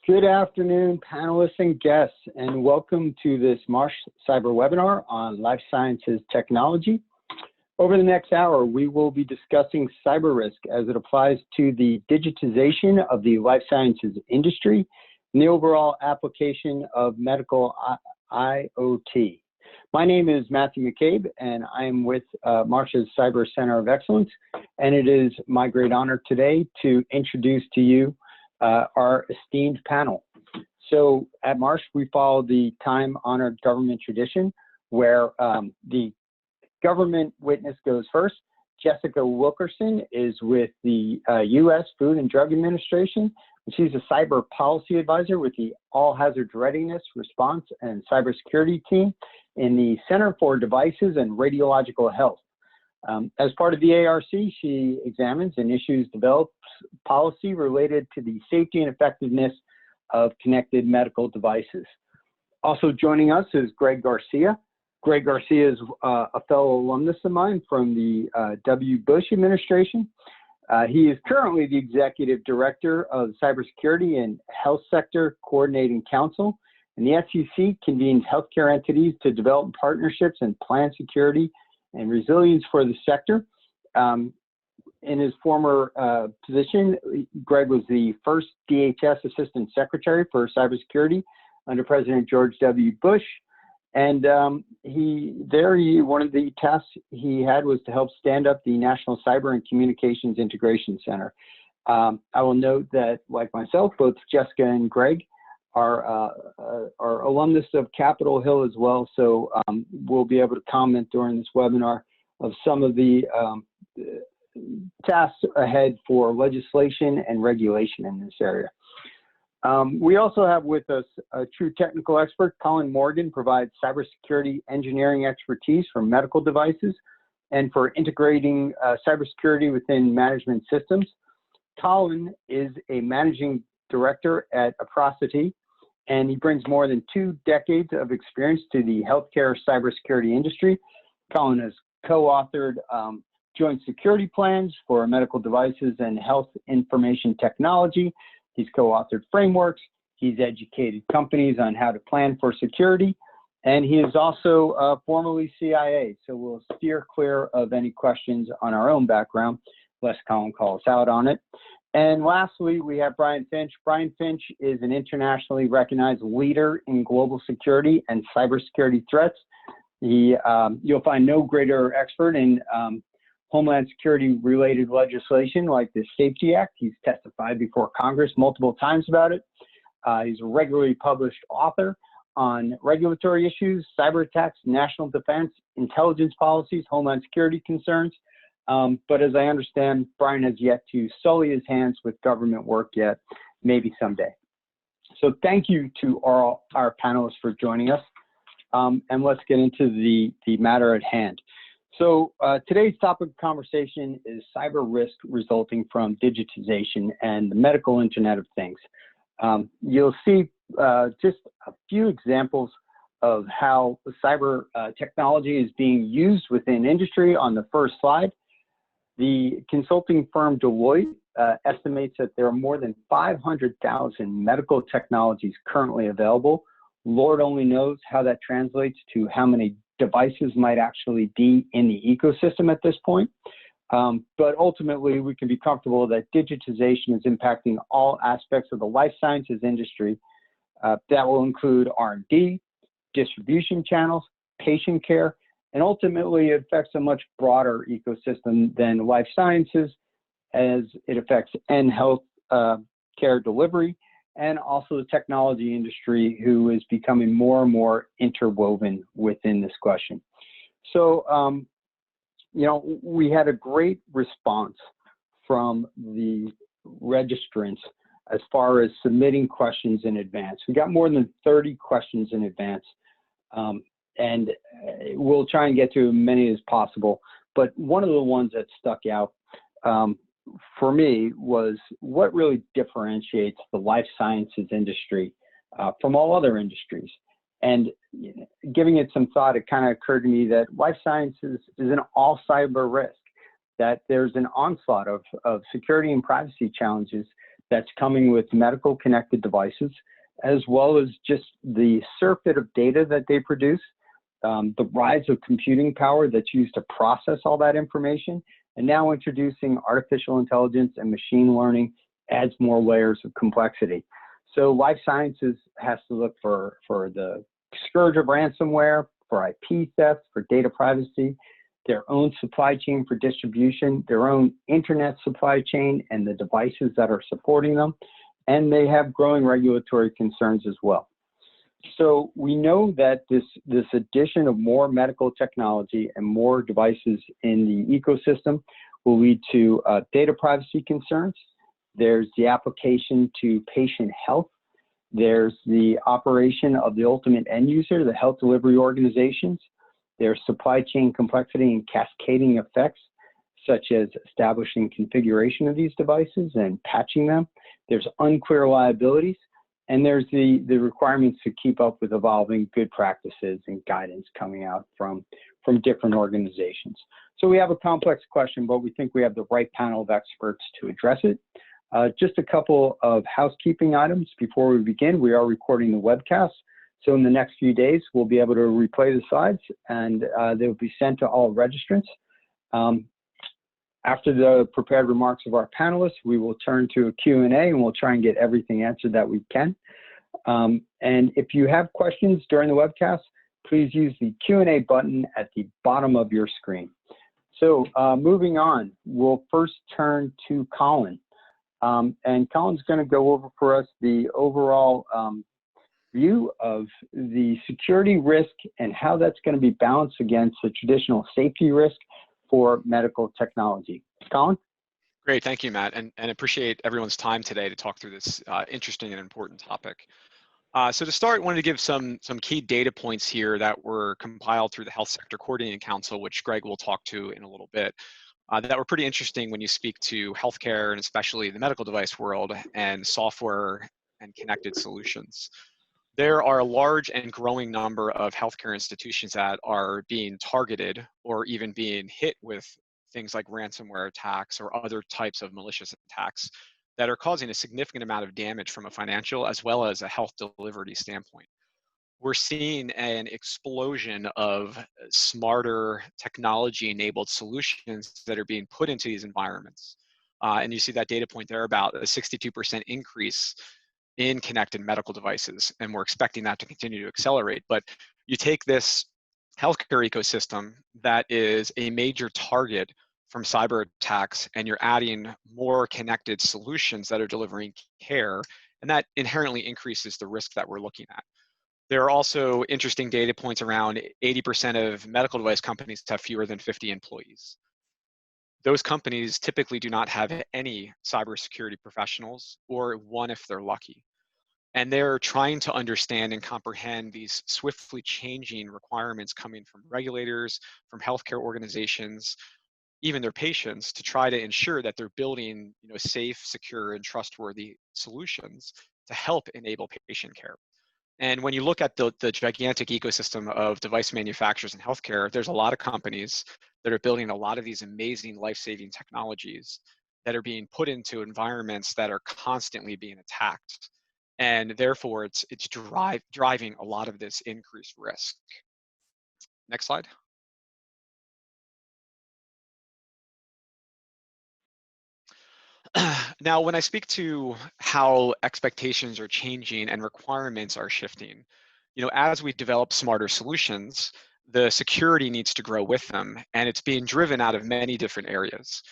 Good afternoon, panelists and guests, and welcome to this Marsh Cyber webinar on life sciences technology. Over the next hour, we will be discussing cyber risk as it applies to the digitization of the life sciences industry and the overall application of medical IoT. My name is Matthew McCabe, and I am with Marsh's Cyber Center of Excellence, and it is my great honor today to introduce to you our esteemed panel. So at Marsh, we follow the time-honored government tradition where the government witness goes first. Jessica Wilkerson is with the U.S. Food and Drug Administration. She's a cyber policy advisor with the All Hazards Readiness, Response, and Cybersecurity team in the Center for Devices and Radiological Health. As part of the ARC, she examines and issues develops policy related to the safety and effectiveness of connected medical devices. Also joining us is Greg Garcia. Greg Garcia is a fellow alumnus of mine from the W. Bush administration. He is currently the Executive Director of Cybersecurity and Health Sector Coordinating Council, and the HSCC convenes healthcare entities to develop partnerships and plan security and resilience for the sector. In his former position, Greg was the first DHS Assistant Secretary for Cybersecurity under President George W. Bush. And one of the tasks he had was to help stand up the National Cyber and Communications Integration Center. I will note that, like myself, both Jessica and Greg are alumnus of Capitol Hill as well, so we'll be able to comment during this webinar of some of the tasks ahead for legislation and regulation in this area. We also have with us a true technical expert. Colin Morgan provides cybersecurity engineering expertise for medical devices and for integrating cybersecurity within management systems. Colin is a managing director at Aprosity, and he brings more than 2 decades of experience to the healthcare cybersecurity industry. Colin has co-authored joint security plans for medical devices and health information technology. He's co-authored frameworks. He's educated companies on how to plan for security. And he is also formerly CIA, so we'll steer clear of any questions on our own background, lest Colin call us out on it. And lastly, we have Brian Finch. Brian Finch is an internationally recognized leader in global security and cybersecurity threats. You'll find no greater expert in Homeland Security related legislation like the Safety Act. He's testified before Congress multiple times about it. He's a regularly published author on regulatory issues, cyber attacks, national defense, intelligence policies, Homeland Security concerns. But as I understand, Brian has yet to sully his hands with government work yet, maybe someday. So thank you to our panelists for joining us. And let's get into the matter at hand. So today's topic of conversation is cyber risk resulting from digitization and the medical Internet of Things. You'll see just a few examples of how cyber technology is being used within industry on the first slide. The consulting firm Deloitte estimates that there are more than 500,000 medical technologies currently available. Lord only knows how that translates to how many devices might actually be in the ecosystem at this point. But ultimately, we can be comfortable that digitization is impacting all aspects of the life sciences industry. That will include R&D, distribution channels, patient care, and ultimately it affects a much broader ecosystem than life sciences, as it affects end health care delivery, and also the technology industry, who is becoming more and more interwoven within this question. So, we had a great response from the registrants as far as submitting questions in advance. We got more than 30 questions in advance, and we'll try and get to as many as possible. But one of the ones that stuck out for me was what really differentiates the life sciences industry from all other industries. And giving it some thought, it kind of occurred to me that life sciences is an all cyber risk, that there's an onslaught of security and privacy challenges that's coming with medical connected devices, as well as just the surfeit of data that they produce, the rise of computing power that's used to process all that information, and now introducing artificial intelligence and machine learning adds more layers of complexity. So life sciences has to look for the scourge of ransomware, for IP theft, for data privacy, their own supply chain for distribution, their own internet supply chain and the devices that are supporting them, and they have growing regulatory concerns as well. So we know that this addition of more medical technology and more devices in the ecosystem will lead to data privacy concerns. There's the application to patient health. There's the operation of the ultimate end user, the health delivery organizations. There's supply chain complexity and cascading effects, such as establishing configuration of these devices and patching them. There's unclear liabilities, and there's the requirements to keep up with evolving good practices and guidance coming out from different organizations. So we have a complex question, but we think we have the right panel of experts to address it. Just a couple of housekeeping items before we begin. We are recording the webcast. So in the next few days, we'll be able to replay the slides, and they will be sent to all registrants. After the prepared remarks of our panelists, we will turn to a Q&A, and we'll try and get everything answered that we can. And if you have questions during the webcast, please use the Q&A button at the bottom of your screen. So moving on, we'll first turn to Colin. And Colin's going to go over for us the overall view of the security risk and how that's going to be balanced against the traditional safety risk for medical technology. Colin? Great, thank you, Matt, and appreciate everyone's time today to talk through this interesting and important topic. So to start, I wanted to give some key data points here that were compiled through the Health Sector Coordinating Council, which Greg will talk to in a little bit, that were pretty interesting when you speak to healthcare and especially the medical device world and software and connected solutions. There are a large and growing number of healthcare institutions that are being targeted or even being hit with things like ransomware attacks or other types of malicious attacks that are causing a significant amount of damage from a financial as well as a health delivery standpoint. We're seeing an explosion of smarter technology-enabled solutions that are being put into these environments. And you see that data point there about a 62% increase in connected medical devices, and we're expecting that to continue to accelerate. But you take this healthcare ecosystem that is a major target from cyber attacks, and you're adding more connected solutions that are delivering care, and that inherently increases the risk that we're looking at. There are also interesting data points around 80% of medical device companies have fewer than 50 employees. Those companies typically do not have any cybersecurity professionals, or one if they're lucky. And they're trying to understand and comprehend these swiftly changing requirements coming from regulators, from healthcare organizations, even their patients, to try to ensure that they're building safe, secure, and trustworthy solutions to help enable patient care. And when you look at the gigantic ecosystem of device manufacturers in healthcare, there's a lot of companies that are building a lot of these amazing life-saving technologies that are being put into environments that are constantly being attacked. And therefore, it's driving a lot of this increased risk. Next slide. Now, when I speak to how expectations are changing and requirements are shifting, as we develop smarter solutions, the security needs to grow with them, and it's being driven out of many different areas.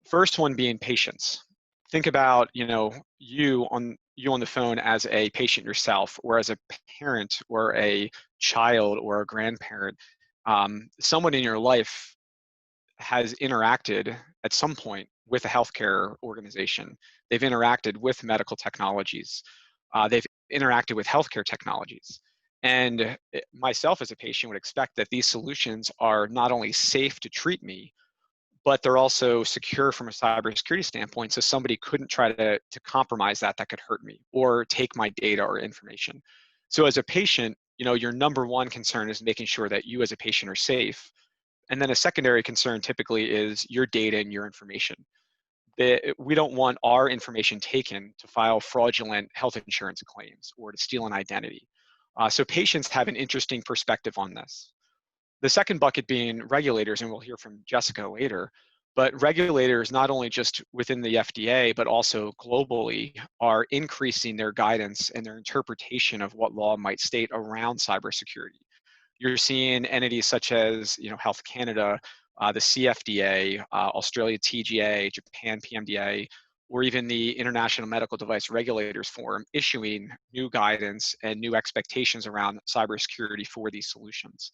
First one being patients. Think about, you on the phone as a patient yourself, or as a parent, or a child, or a grandparent. Someone in your life has interacted at some point with a healthcare organization. They've interacted with medical technologies. They've interacted with healthcare technologies. And myself as a patient would expect that these solutions are not only safe to treat me, but they're also secure from a cybersecurity standpoint, so somebody couldn't try to compromise that could hurt me or take my data or information. So as a patient, your number one concern is making sure that you as a patient are safe. And then a secondary concern typically is your data and your information. We don't want our information taken to file fraudulent health insurance claims or to steal an identity. So patients have an interesting perspective on this. The second bucket being regulators, and we'll hear from Jessica later, but regulators, not only just within the FDA, but also globally, are increasing their guidance and their interpretation of what law might state around cybersecurity. You're seeing entities such as, Health Canada, the CFDA, Australia TGA, Japan PMDA, or even the International Medical Device Regulators Forum issuing new guidance and new expectations around cybersecurity for these solutions.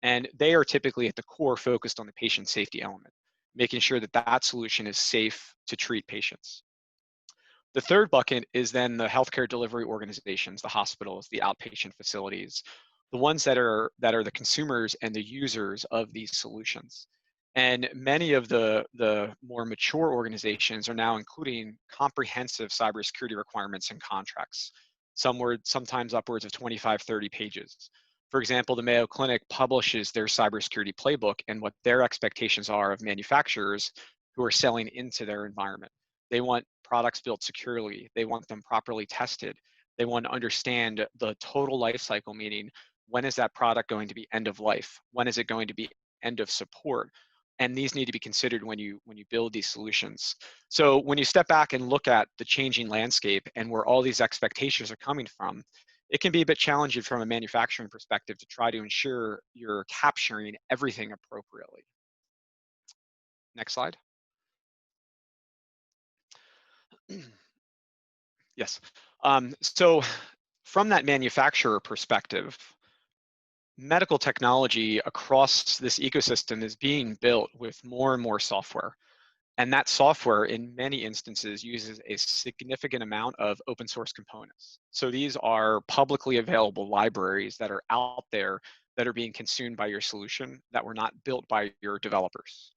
And they are typically at the core focused on the patient safety element, making sure that that solution is safe to treat patients. The third bucket is then the healthcare delivery organizations, the hospitals, the outpatient facilities, the ones that are the consumers and the users of these solutions. And many of the more mature organizations are now including comprehensive cybersecurity requirements and contracts, sometimes upwards of 25, 30 pages. For example, the Mayo Clinic publishes their cybersecurity playbook and what their expectations are of manufacturers who are selling into their environment. They want products built securely. They want them properly tested. They want to understand the total life cycle, meaning when is that product going to be end of life? When is it going to be end of support? And these need to be considered when you build these solutions. So when you step back and look at the changing landscape and where all these expectations are coming from, it can be a bit challenging from a manufacturing perspective to try to ensure you're capturing everything appropriately. Next slide. Yes. So from that manufacturer perspective, medical technology across this ecosystem is being built with more and more software. And that software, in many instances, uses a significant amount of open source components. So these are publicly available libraries that are out there that are being consumed by your solution that were not built by your developers.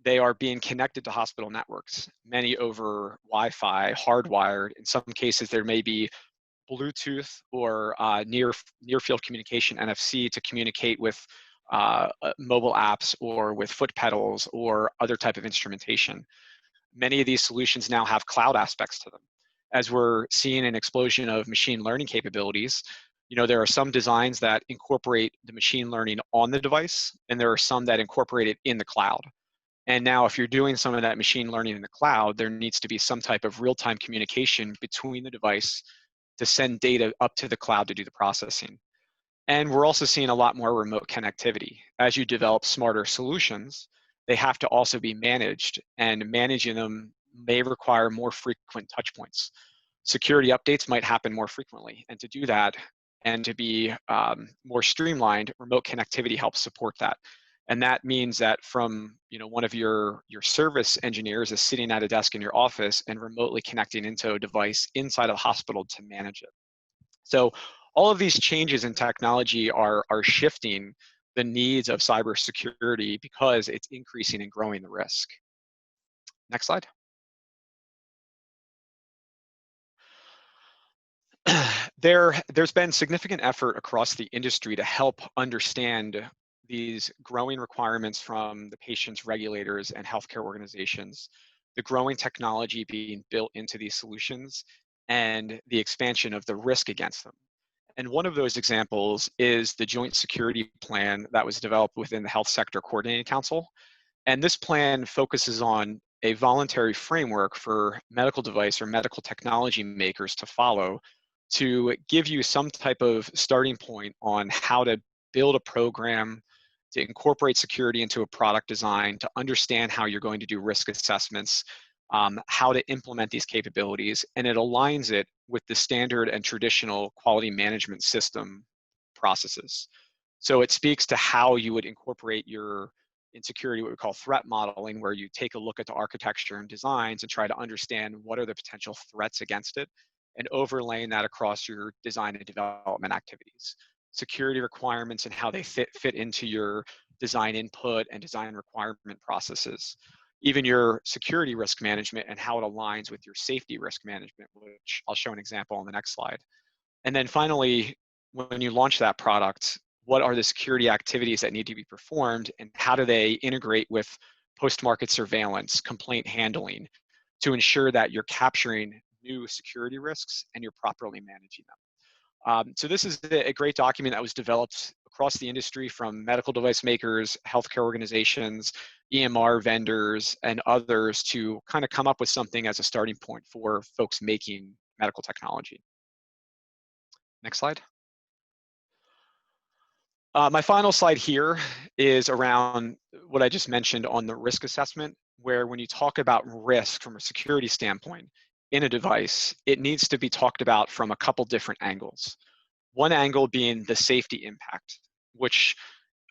They are being connected to hospital networks, many over Wi-Fi, hardwired. In some cases, there may be Bluetooth or near field communication, NFC, to communicate with mobile apps or with foot pedals or other type of instrumentation. Many of these solutions now have cloud aspects to them. As we're seeing an explosion of machine learning capabilities, there are some designs that incorporate the machine learning on the device, and there are some that incorporate it in the cloud. And now if you're doing some of that machine learning in the cloud, there needs to be some type of real-time communication between the device to send data up to the cloud to do the processing. And we're also seeing a lot more remote connectivity. As you develop smarter solutions, they have to also be managed, and managing them may require more frequent touch points. Security updates might happen more frequently, and to do that and to be more streamlined, remote connectivity helps support that. And that means that from one of your service engineers is sitting at a desk in your office and remotely connecting into a device inside of a hospital to manage it. So all of these changes in technology are shifting the needs of cybersecurity because it's increasing and growing the risk. Next slide. There's been significant effort across the industry to help understand these growing requirements from the patients, regulators, and healthcare organizations, the growing technology being built into these solutions, and the expansion of the risk against them. And one of those examples is the joint security plan that was developed within the Health Sector Coordinating Council. And this plan focuses on a voluntary framework for medical device or medical technology makers to follow to give you some type of starting point on how to build a program, to incorporate security into a product design, to understand how you're going to do risk assessments, how to implement these capabilities, and it aligns it with the standard and traditional quality management system processes. So it speaks to how you would incorporate in security, what we call threat modeling, where you take a look at the architecture and designs and try to understand what are the potential threats against it, and overlaying that across your design and development activities. Security requirements and how they fit into your design input and design requirement processes. Even your security risk management and how it aligns with your safety risk management, which I'll show an example on the next slide. And then finally, when you launch that product, what are the security activities that need to be performed, and how do they integrate with post-market surveillance, complaint handling, to ensure that you're capturing new security risks and you're properly managing them. So this is a great document that was developed across the industry from medical device makers, healthcare organizations, EMR vendors, and others to kind of come up with something as a starting point for folks making medical technology. Next slide. My final slide here is around what I just mentioned on the risk assessment, where when you talk about risk from a security standpoint in a device, it needs to be talked about from a couple different angles. One angle being the safety impact, which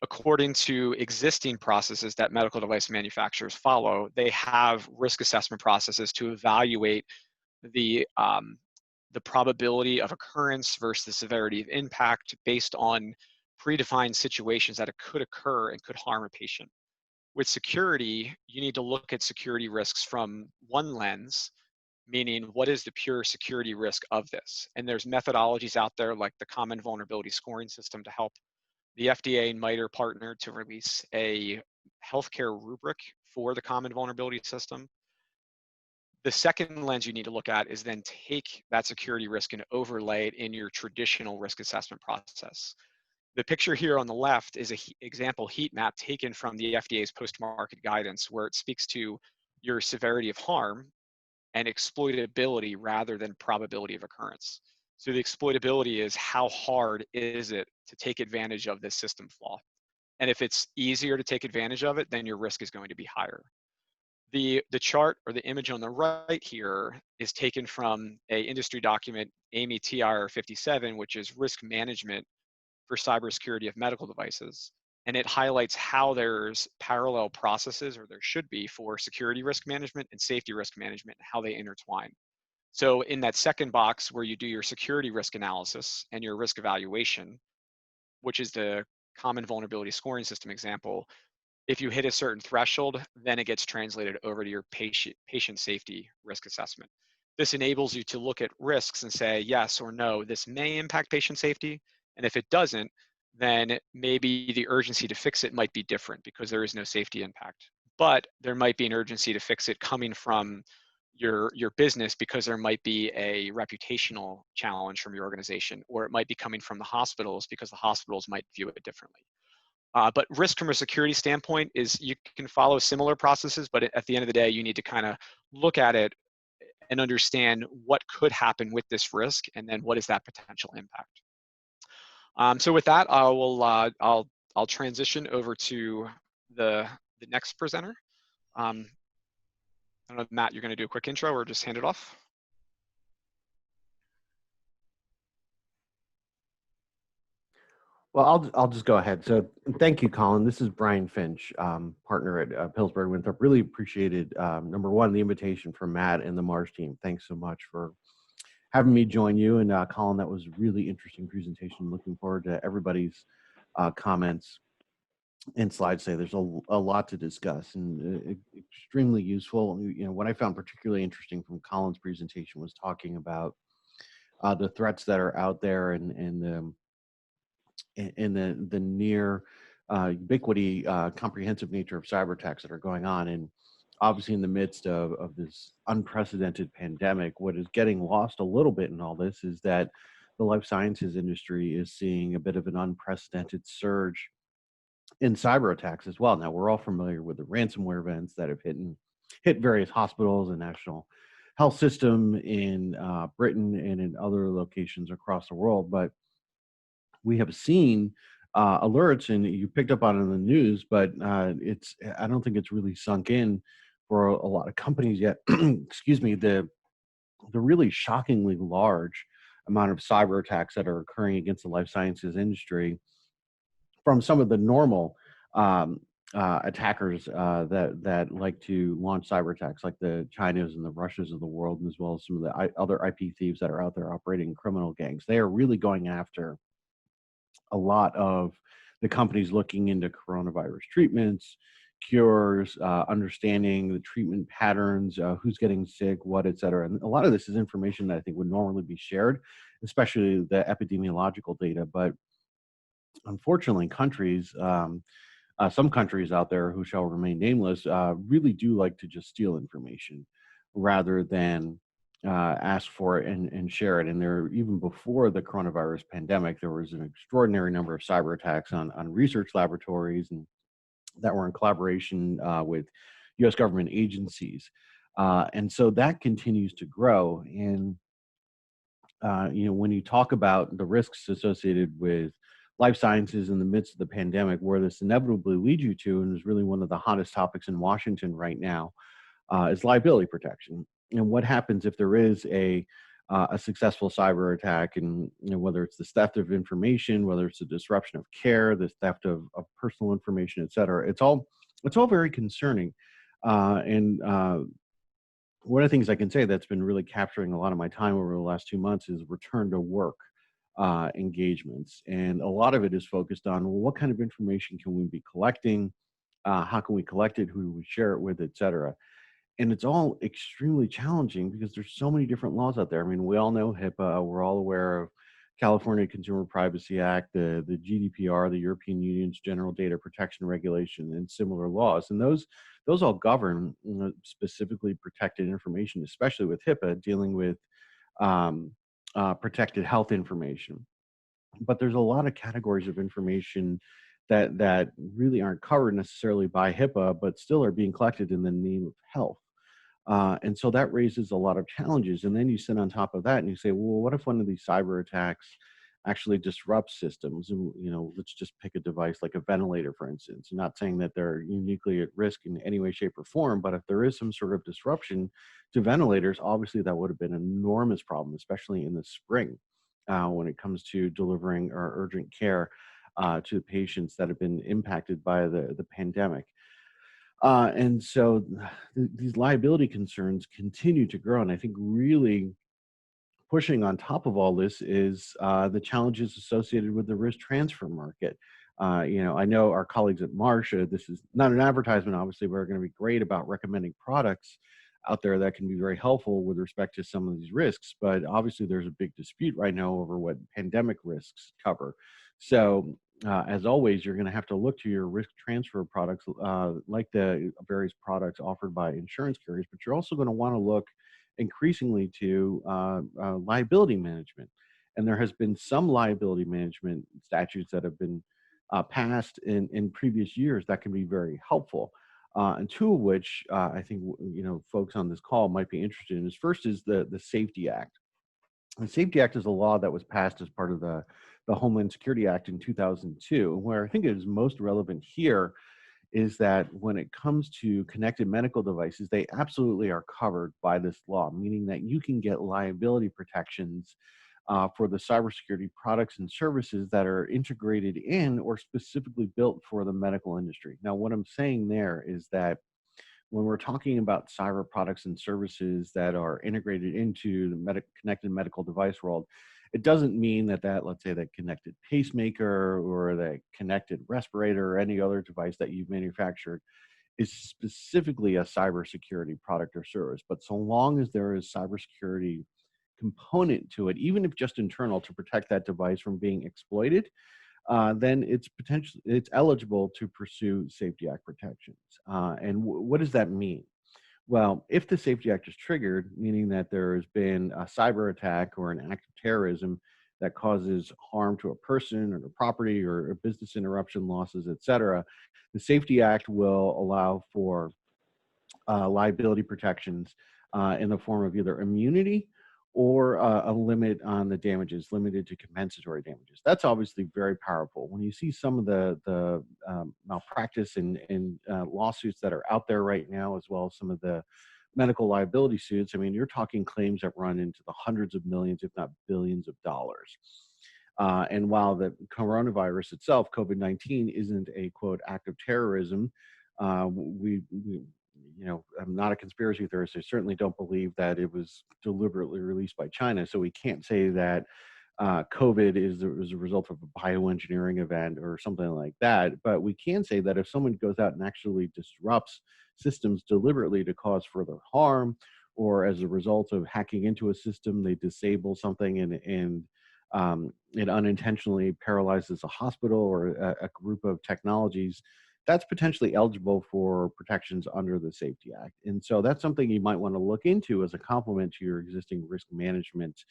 according to existing processes that medical device manufacturers follow, they have risk assessment processes to evaluate the probability of occurrence versus the severity of impact based on predefined situations that it could occur and could harm a patient. With security, you need to look at security risks from one lens, meaning what is the pure security risk of this? And there's methodologies out there like the Common Vulnerability Scoring System to help. The FDA and MITRE partnered to release a healthcare rubric for the Common Vulnerability System. The second lens you need to look at is then take that security risk and overlay it in your traditional risk assessment process. The picture here on the left is an example heat map taken from the FDA's post-market guidance, where it speaks to your severity of harm and exploitability rather than probability of occurrence. So the exploitability is how hard is it to take advantage of this system flaw. And if it's easier to take advantage of it, then your risk is going to be higher. The chart or the image on the right here is taken from a industry document, AMI TR 57, which is risk management for cybersecurity of medical devices. And it highlights how there's parallel processes, or there should be, for security risk management and safety risk management, and how they intertwine. So in that second box where you do your security risk analysis and your risk evaluation, which is the Common Vulnerability Scoring System example, if you hit a certain threshold, then it gets translated over to your patient safety risk assessment. This enables you to look at risks and say, yes or no, this may impact patient safety. And if it doesn't, then maybe the urgency to fix it might be different because there is no safety impact. But there might be an urgency to fix it coming from your business because there might be a reputational challenge from your organization, or it might be coming from the hospitals because the hospitals might view it differently. But risk from a security standpoint is you can follow similar processes, but at the end of the day, you need to kind of look at it and understand what could happen with this risk, and then what is that potential impact. So with that, I'll transition over to the next presenter. I don't know if Matt, you're going to do a quick intro or just hand it off. Well, I'll just go ahead. So thank you, Colin. This is Brian Finch, partner at Pillsbury Winthrop. Really appreciated, number one, the invitation from Matt and the Mars team. Thanks so much for having me join you. And Colin, that was a really interesting presentation. Looking forward to everybody's comments and slides today. There's a lot to discuss and extremely useful. You know, what I found particularly interesting from Colin's presentation was talking about the threats that are out there and the near ubiquity, comprehensive nature of cyber attacks that are going on. And obviously in the midst of this unprecedented pandemic, what is getting lost a little bit in all this is that the life sciences industry is seeing a bit of an unprecedented surge in cyber attacks as well. Now, we're all familiar with the ransomware events that have hit various hospitals and national health system in Britain and in other locations across the world, but we have seen alerts, and you picked up on it in the news, but I don't think it's really sunk in for a lot of companies yet. Excuse me, the really shockingly large amount of cyber attacks that are occurring against the life sciences industry from some of the normal attackers that like to launch cyber attacks, like the Chinas and the Russias of the world, as well as some of the other IP thieves that are out there operating criminal gangs. They are really going after a lot of the companies looking into coronavirus treatments, cures, understanding the treatment patterns, who's getting sick, what, et cetera. And a lot of this is information that I think would normally be shared, especially the epidemiological data. But unfortunately, some countries out there who shall remain nameless really do like to just steal information. rather than ask for it and share it. And there, even before the coronavirus pandemic, there was an extraordinary number of cyber attacks on research laboratories and that were in collaboration with U.S. government agencies. And so that continues to grow. And when you talk about the risks associated with life sciences in the midst of the pandemic, where this inevitably leads you to, and is really one of the hottest topics in Washington right now, is liability protection. And what happens if there is a successful cyber attack, and whether it's the theft of information, whether it's the disruption of care, the theft of personal information, et cetera. It's all very concerning. And one of the things I can say that's been really capturing a lot of my time over the last 2 months is return to work engagements. And a lot of it is focused on, well, what kind of information can we be collecting? How can we collect it? Who do we share it with, et cetera? And it's all extremely challenging because there's so many different laws out there. I mean, we all know HIPAA. We're all aware of California Consumer Privacy Act, the GDPR, the European Union's General Data Protection Regulation, and similar laws. And those all govern specifically protected information, especially with HIPAA dealing with protected health information. But there's a lot of categories of information that really aren't covered necessarily by HIPAA, but still are being collected in the name of health. And so that raises a lot of challenges. And then you sit on top of that and you say, well, what if one of these cyber attacks actually disrupts systems? And, let's just pick a device like a ventilator, for instance. I'm not saying that they're uniquely at risk in any way, shape, or form, but if there is some sort of disruption to ventilators, obviously that would have been an enormous problem, especially in the spring when it comes to delivering our urgent care to patients that have been impacted by the pandemic. And so these liability concerns continue to grow. And I think really pushing on top of all this is the challenges associated with the risk transfer market. I know our colleagues at Marsh, this is not an advertisement, obviously, we're going to be great about recommending products out there that can be very helpful with respect to some of these risks. But obviously, there's a big dispute right now over what pandemic risks cover. So as always, you're going to have to look to your risk transfer products like the various products offered by insurance carriers, but you're also going to want to look increasingly to liability management. And there has been some liability management statutes that have been passed in previous years that can be very helpful. And two of which I think folks on this call might be interested in. First is the Safety Act. The Safety Act is a law that was passed as part of the Homeland Security Act in 2002. Where I think it is most relevant here is that when it comes to connected medical devices, they absolutely are covered by this law, meaning that you can get liability protections for the cybersecurity products and services that are integrated in or specifically built for the medical industry. Now, what I'm saying there is that when we're talking about cyber products and services that are integrated into the connected medical device world, it doesn't mean that let's say that connected pacemaker or that connected respirator or any other device that you've manufactured is specifically a cybersecurity product or service. But so long as there is cybersecurity component to it, even if just internal to protect that device from being exploited, then it's eligible to pursue Safety Act protections. And what does that mean? Well, if the Safety Act is triggered, meaning that there has been a cyber attack or an act of terrorism that causes harm to a person or to property or a business interruption losses, et cetera, the Safety Act will allow for liability protections in the form of either immunity or a limit on the damages, limited to compensatory damages. That's obviously very powerful. When you see some of the malpractice and lawsuits that are out there right now, as well as some of the medical liability suits, I mean, you're talking claims that run into the hundreds of millions, if not billions of dollars. And while the coronavirus itself, COVID-19, isn't a, quote, act of terrorism, I'm not a conspiracy theorist. I certainly don't believe that it was deliberately released by China. So we can't say that COVID is a result of a bioengineering event or something like that. But we can say that if someone goes out and actually disrupts systems deliberately to cause further harm, or as a result of hacking into a system, they disable something and it unintentionally paralyzes a hospital or a group of technologies that's potentially eligible for protections under the Safety Act. And so that's something you might want to look into as a complement to your existing risk management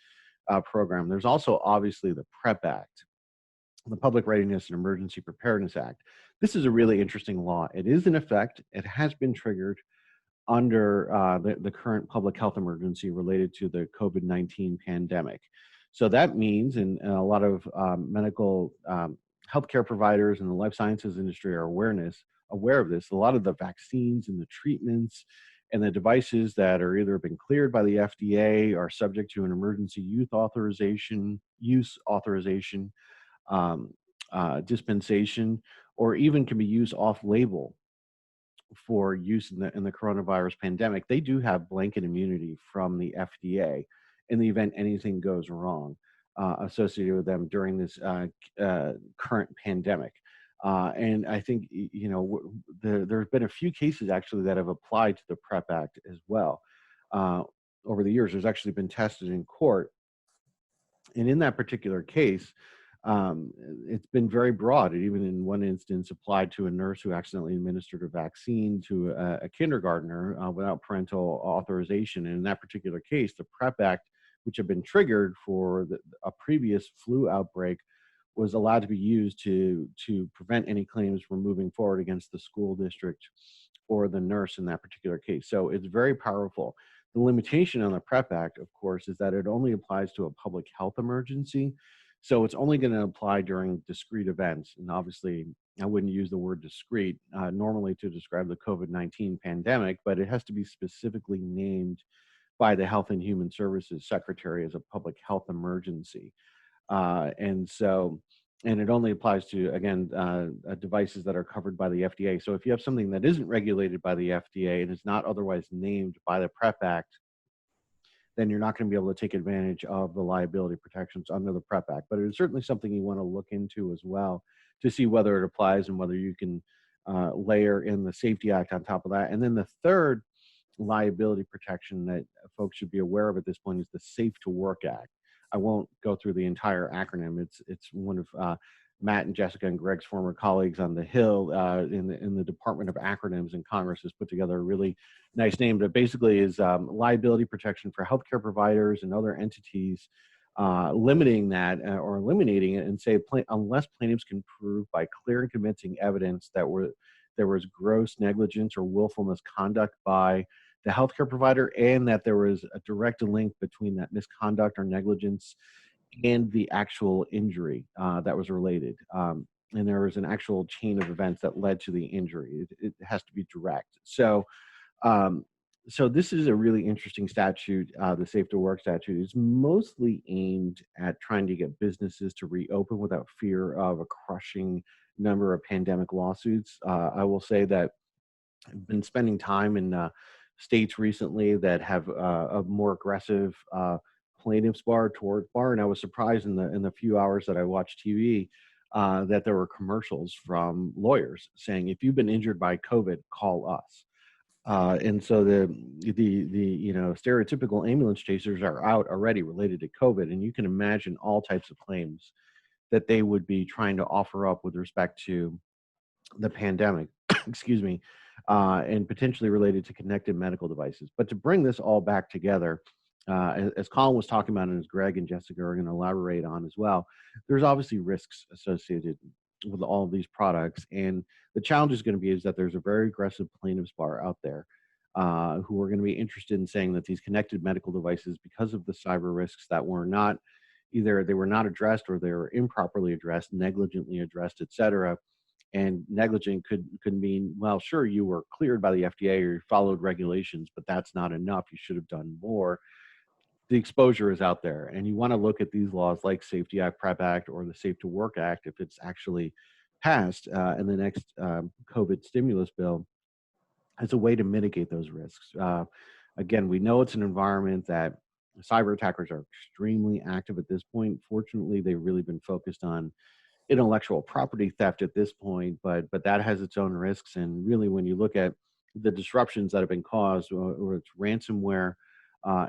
program. There's also obviously the PrEP Act, the Public Readiness and Emergency Preparedness Act. This is a really interesting law. It is in effect. It has been triggered under the current public health emergency related to the COVID-19 pandemic. So that means, and a lot of medical healthcare providers and the life sciences industry are aware of this. A lot of the vaccines and the treatments and the devices that are either been cleared by the FDA are subject to an emergency use authorization, dispensation, or even can be used off-label for use in the coronavirus pandemic. They do have blanket immunity from the FDA in the event anything goes wrong associated with them during this current pandemic. And I think, there's been a few cases actually that have applied to the PrEP Act as well. Over the years, there's actually been tested in court. And in that particular case, it's been very broad. It even in one instance applied to a nurse who accidentally administered a vaccine to a kindergartner without parental authorization. And in that particular case, the PrEP Act, which had been triggered for a previous flu outbreak, was allowed to be used to prevent any claims from moving forward against the school district or the nurse in that particular case. So it's very powerful. The limitation on the PrEP Act, of course, is that it only applies to a public health emergency. So it's only going to apply during discrete events. And obviously, I wouldn't use the word discrete normally to describe the COVID-19 pandemic, but it has to be specifically named by the Health and Human Services Secretary as a public health emergency. And it only applies to, again, devices that are covered by the FDA. So if you have something that isn't regulated by the FDA and is not otherwise named by the PrEP Act, then you're not going to be able to take advantage of the liability protections under the PrEP Act. But it is certainly something you want to look into as well to see whether it applies and whether you can layer in the Safety Act on top of that. And then the third liability protection that folks should be aware of at this point is the Safe to Work Act. I won't go through the entire acronym. It's one of Matt and Jessica and Greg's former colleagues on the Hill in the Department of Acronyms in Congress has put together a really nice name, but basically is liability protection for healthcare providers and other entities, limiting that or eliminating it and say unless plaintiffs can prove by clear and convincing evidence that there was gross negligence or willful misconduct by the healthcare provider and that there was a direct link between that misconduct or negligence and the actual injury that was related. And there was an actual chain of events that led to the injury. It has to be direct. So this is a really interesting statute. The Safe to Work statute is mostly aimed at trying to get businesses to reopen without fear of a crushing number of pandemic lawsuits. I will say that I've been spending time in states recently that have a more aggressive plaintiffs bar, tort bar, and I was surprised in the few hours that I watched TV that there were commercials from lawyers saying, "If you've been injured by COVID, call us." And so the stereotypical ambulance chasers are out already related to COVID, and you can imagine all types of claims that they would be trying to offer up with respect to the pandemic, excuse me, and potentially related to connected medical devices. But to bring this all back together, as Colin was talking about and as Greg and Jessica are going to elaborate on as well, there's obviously risks associated with all of these products. And the challenge is going to be is that there's a very aggressive plaintiffs bar out there who are going to be interested in saying that these connected medical devices, because of the cyber risks that were not, either they were not addressed or they were improperly addressed, negligently addressed, et cetera. And negligent could mean, well, sure, you were cleared by the FDA or you followed regulations, but that's not enough. You should have done more. The exposure is out there, and you want to look at these laws like Safety Act, PrEP Act, or the Safe to Work Act, if it's actually passed in the next COVID stimulus bill, as a way to mitigate those risks. Again, we know it's an environment that cyber attackers are extremely active at this point. Fortunately, they've really been focused on intellectual property theft at this point, but that has its own risks. And really, when you look at the disruptions that have been caused, or it's ransomware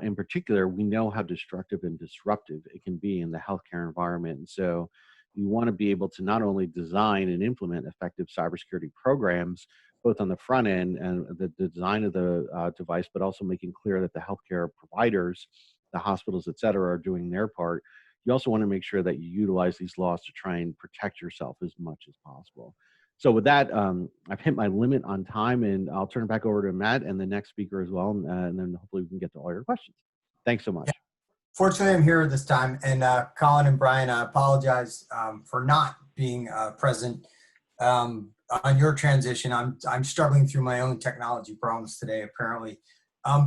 in particular, we know how destructive and disruptive it can be in the healthcare environment. And so you want to be able to not only design and implement effective cybersecurity programs, both on the front end and the design of the device, but also making clear that the healthcare providers, the hospitals, et cetera, are doing their part. You also want to make sure that you utilize these laws to try and protect yourself as much as possible. So with that, I've hit my limit on time, and I'll turn it back over to Matt and the next speaker as well, and then hopefully we can get to all your questions. Thanks so much. Yeah. Fortunately, I'm here this time, and Colin and Brian, I apologize for not being present on your transition. I'm struggling through my own technology problems today, apparently.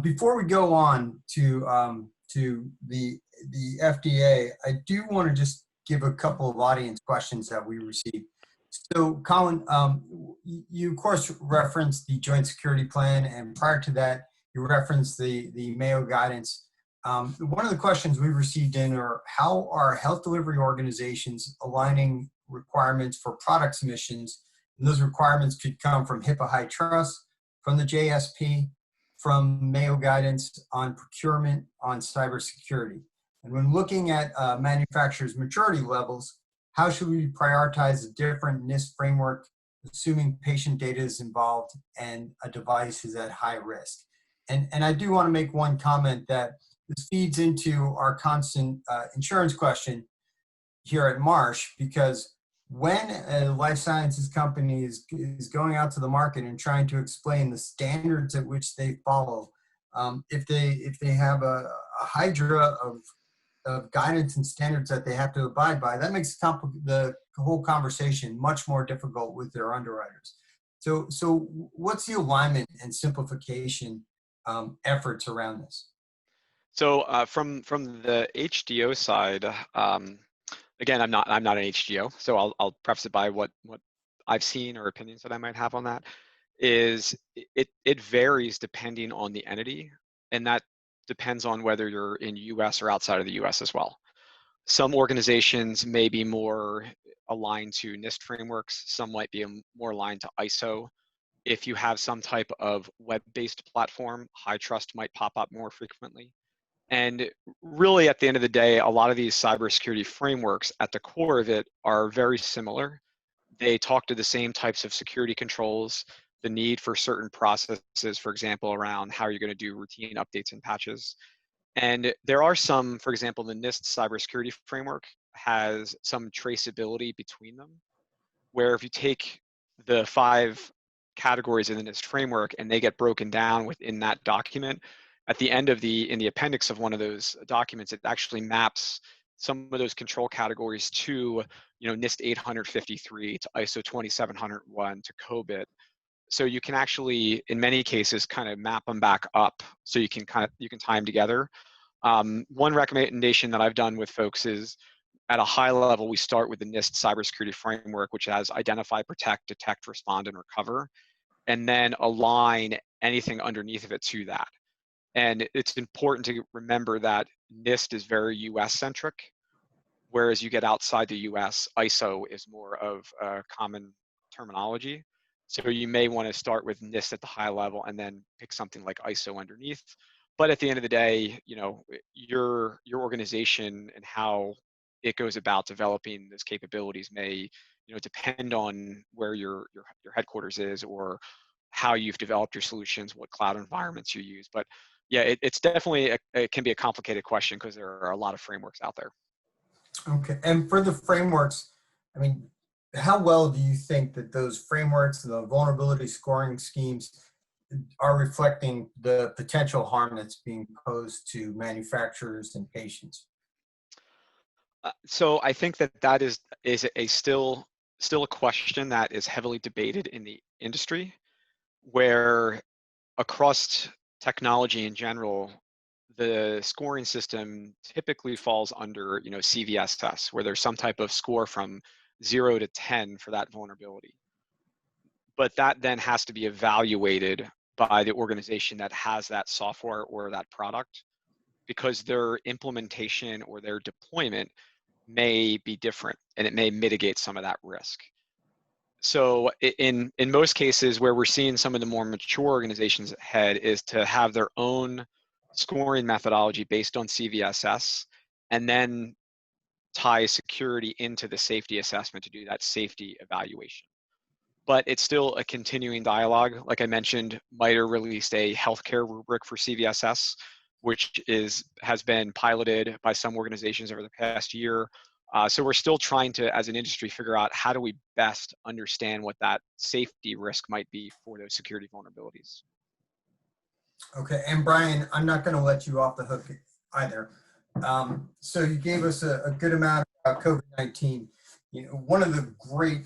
Before we go on to the FDA, I do want to just give a couple of audience questions that we received. So, Colin, you of course referenced the Joint Security Plan, and prior to that, you referenced the Mayo guidance. One of the questions we received in are, how are health delivery organizations aligning requirements for product submissions? And those requirements could come from HIPAA High Trust, from the JSP, from Mayo guidance on procurement, on cybersecurity. And when looking at manufacturers' maturity levels, how should we prioritize a different NIST framework, assuming patient data is involved and a device is at high risk? And I do want to make one comment that this feeds into our constant insurance question here at Marsh, because when a life sciences company is going out to the market and trying to explain the standards at which they follow, if they have a hydra of guidance and standards that they have to abide by, that makes the whole conversation much more difficult with their underwriters. So what's the alignment and simplification efforts around this? So from the HDO side, again, I'm not an HDO, so I'll preface it by what I've seen or opinions that I might have on that. Is it varies depending on the entity, and that depends on whether you're in US or outside of the US as well. Some organizations may be more aligned to NIST frameworks, some might be more aligned to ISO. If you have some type of web-based platform, high trust might pop up more frequently. And really, at the end of the day, a lot of these cybersecurity frameworks at the core of it are very similar. They talk to the same types of security controls, the need for certain processes, for example, around how you're going to do routine updates and patches. And there are some, for example, the NIST cybersecurity framework has some traceability between them, where if you take the 5 categories in the NIST framework and they get broken down within that document, at the end of in the appendix of one of those documents, it actually maps some of those control categories to, NIST 853, to ISO 27001, to COBIT. So you can actually, in many cases, kind of map them back up so you can tie them together. One recommendation that I've done with folks is, at a high level, we start with the NIST cybersecurity framework, which has identify, protect, detect, respond, and recover, and then align anything underneath of it to that. And it's important to remember that NIST is very US-centric, whereas you get outside the US, ISO is more of a common terminology. So you may want to start with NIST at the high level and then pick something like ISO underneath. But at the end of the day, your organization and how it goes about developing those capabilities may, depend on where your headquarters is, or how you've developed your solutions, what cloud environments you use. But yeah, it's definitely, it can be a complicated question because there are a lot of frameworks out there. Okay, and for the frameworks, I mean, how well do you think that those frameworks and the vulnerability scoring schemes are reflecting the potential harm that's being posed to manufacturers and patients? So I think that is a still a question that is heavily debated in the industry, where across technology in general, the scoring system typically falls under, CVSS, where there's some type of score from 0 to 10 for that vulnerability. But that then has to be evaluated by the organization that has that software or that product, because their implementation or their deployment may be different, and it may mitigate some of that risk. So in most cases, where we're seeing some of the more mature organizations ahead is to have their own scoring methodology based on CVSS, and then tie security into the safety assessment to do that safety evaluation. But it's still a continuing dialogue. Like I mentioned, MITRE released a healthcare rubric for CVSS, which has been piloted by some organizations over the past year. So we're still trying to, as an industry, figure out how do we best understand what that safety risk might be for those security vulnerabilities. Okay, and Brian, I'm not going to let you off the hook either. So you gave us a good amount about COVID-19. You know, one of the great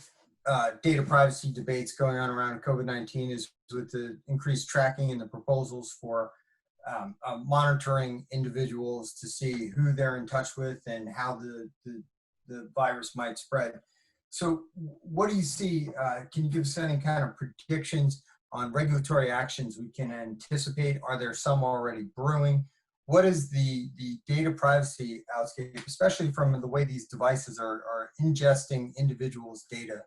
data privacy debates going on around COVID-19 is with the increased tracking and the proposals for monitoring individuals to see who they're in touch with and how the virus might spread. So what do you see? Can you give us any kind of predictions on regulatory actions we can anticipate? Are there some already brewing? What is the data privacy landscape, especially from the way these devices are ingesting individuals' data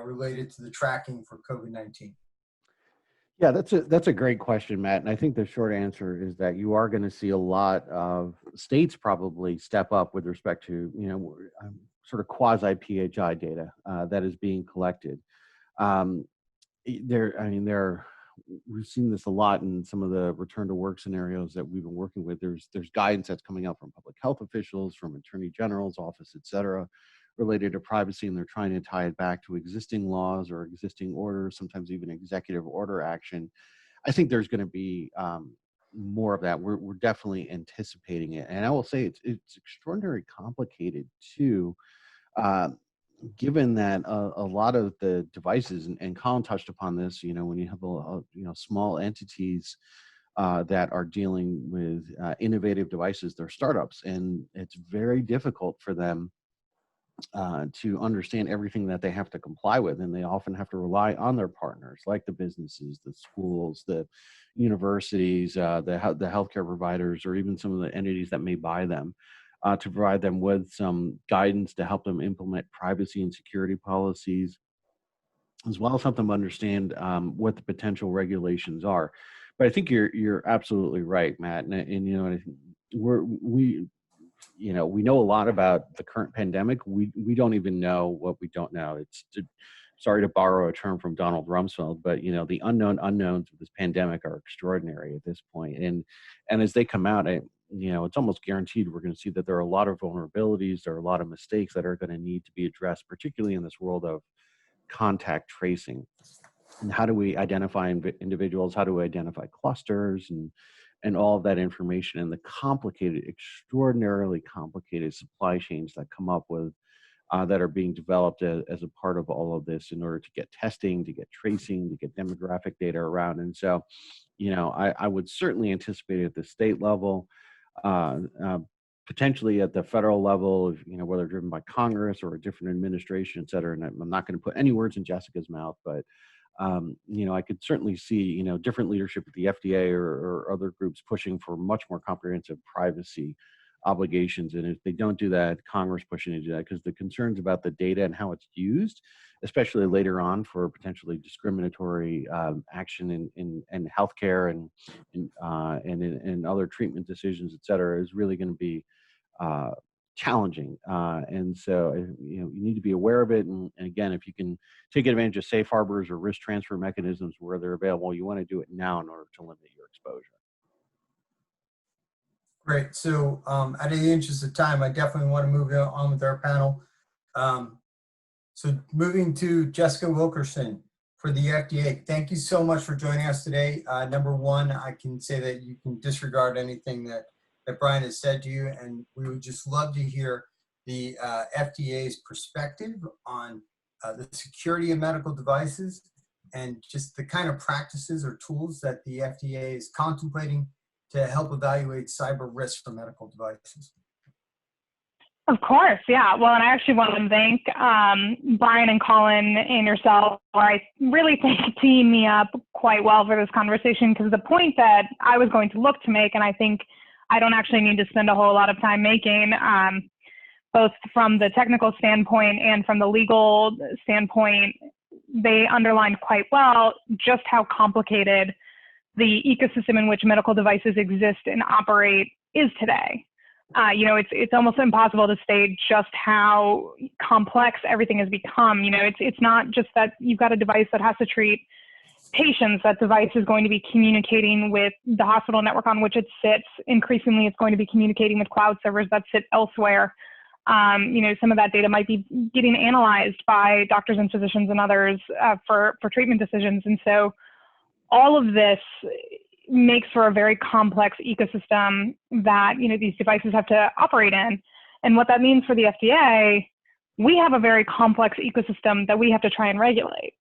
related to the tracking for COVID-19? Yeah, that's a great question, Matt. And I think the short answer is that you are going to see a lot of states probably step up with respect to, you know, sort of quasi PHI data that is being collected. We've seen this a lot in some of the return to work scenarios that we've been working with. There's guidance that's coming out from public health officials, from Attorney General's office, et cetera, related to privacy, and they're trying to tie it back to existing laws or existing orders, sometimes even executive order action. I think there's going to be more of that. We're definitely anticipating it. And I will say it's extraordinarily complicated too, given that a lot of the devices, and Colin touched upon this, you know, when you have small entities that are dealing with innovative devices, they're startups, and it's very difficult for them to understand everything that they have to comply with, and they often have to rely on their partners, like the businesses, the schools, the universities, the healthcare providers, or even some of the entities that may buy them, to provide them with some guidance to help them implement privacy and security policies, as well as help them understand what the potential regulations are. But I think you're absolutely right, Matt, and you know, we know a lot about the current pandemic. We don't even know what we don't know. Sorry to borrow a term from Donald Rumsfeld, but you know, the unknown unknowns of this pandemic are extraordinary at this point. And as they come out, you know, it's almost guaranteed we're going to see that there are a lot of vulnerabilities, there are a lot of mistakes that are going to need to be addressed, particularly in this world of contact tracing. And how do we identify individuals? How do we identify clusters and all of that information, and the complicated, extraordinarily complicated supply chains that come up with that are being developed as a part of all of this in order to get testing, to get tracing, to get demographic data around. And so, you know, I would certainly anticipate at the state level, potentially at the federal level, you know, whether driven by Congress or a different administration, et cetera. And I'm not going to put any words in Jessica's mouth, but you know, I could certainly see, you know, different leadership at the FDA or other groups pushing for much more comprehensive privacy obligations. And if they don't do that, Congress pushing to do that, because the concerns about the data and how it's used, especially later on for potentially discriminatory action in healthcare and in other treatment decisions, et cetera, is really going to be challenging. And so, you know, you need to be aware of it. And again, if you can take advantage of safe harbors or risk transfer mechanisms where they're available, you want to do it now in order to limit your exposure. Great. So out of the interest of time, I definitely want to move on with our panel. So moving to Jessica Wilkerson for the FDA. Thank you so much for joining us today. Number one, I can say that you can disregard anything that Brian has said to you, and we would just love to hear the FDA's perspective on the security of medical devices and just the kind of practices or tools that the FDA is contemplating to help evaluate cyber risk for medical devices. Of course, yeah. Well, and I actually want to thank Brian and Colin and yourself, or I really think team me up quite well for this conversation, because the point that I was going to look to make, and I think I don't actually need to spend a whole lot of time making, both from the technical standpoint and from the legal standpoint, they underlined quite well just how complicated the ecosystem in which medical devices exist and operate is today. It's almost impossible to state just how complex everything has become. It's not just that you've got a device that has to treat patients. That device is going to be communicating with the hospital network on which it sits. Increasingly, it's going to be communicating with cloud servers that sit elsewhere. Some of that data might be getting analyzed by doctors and physicians and others for treatment decisions. And so all of this makes for a very complex ecosystem that, these devices have to operate in. And what that means for the FDA, we have a very complex ecosystem that we have to try and regulate.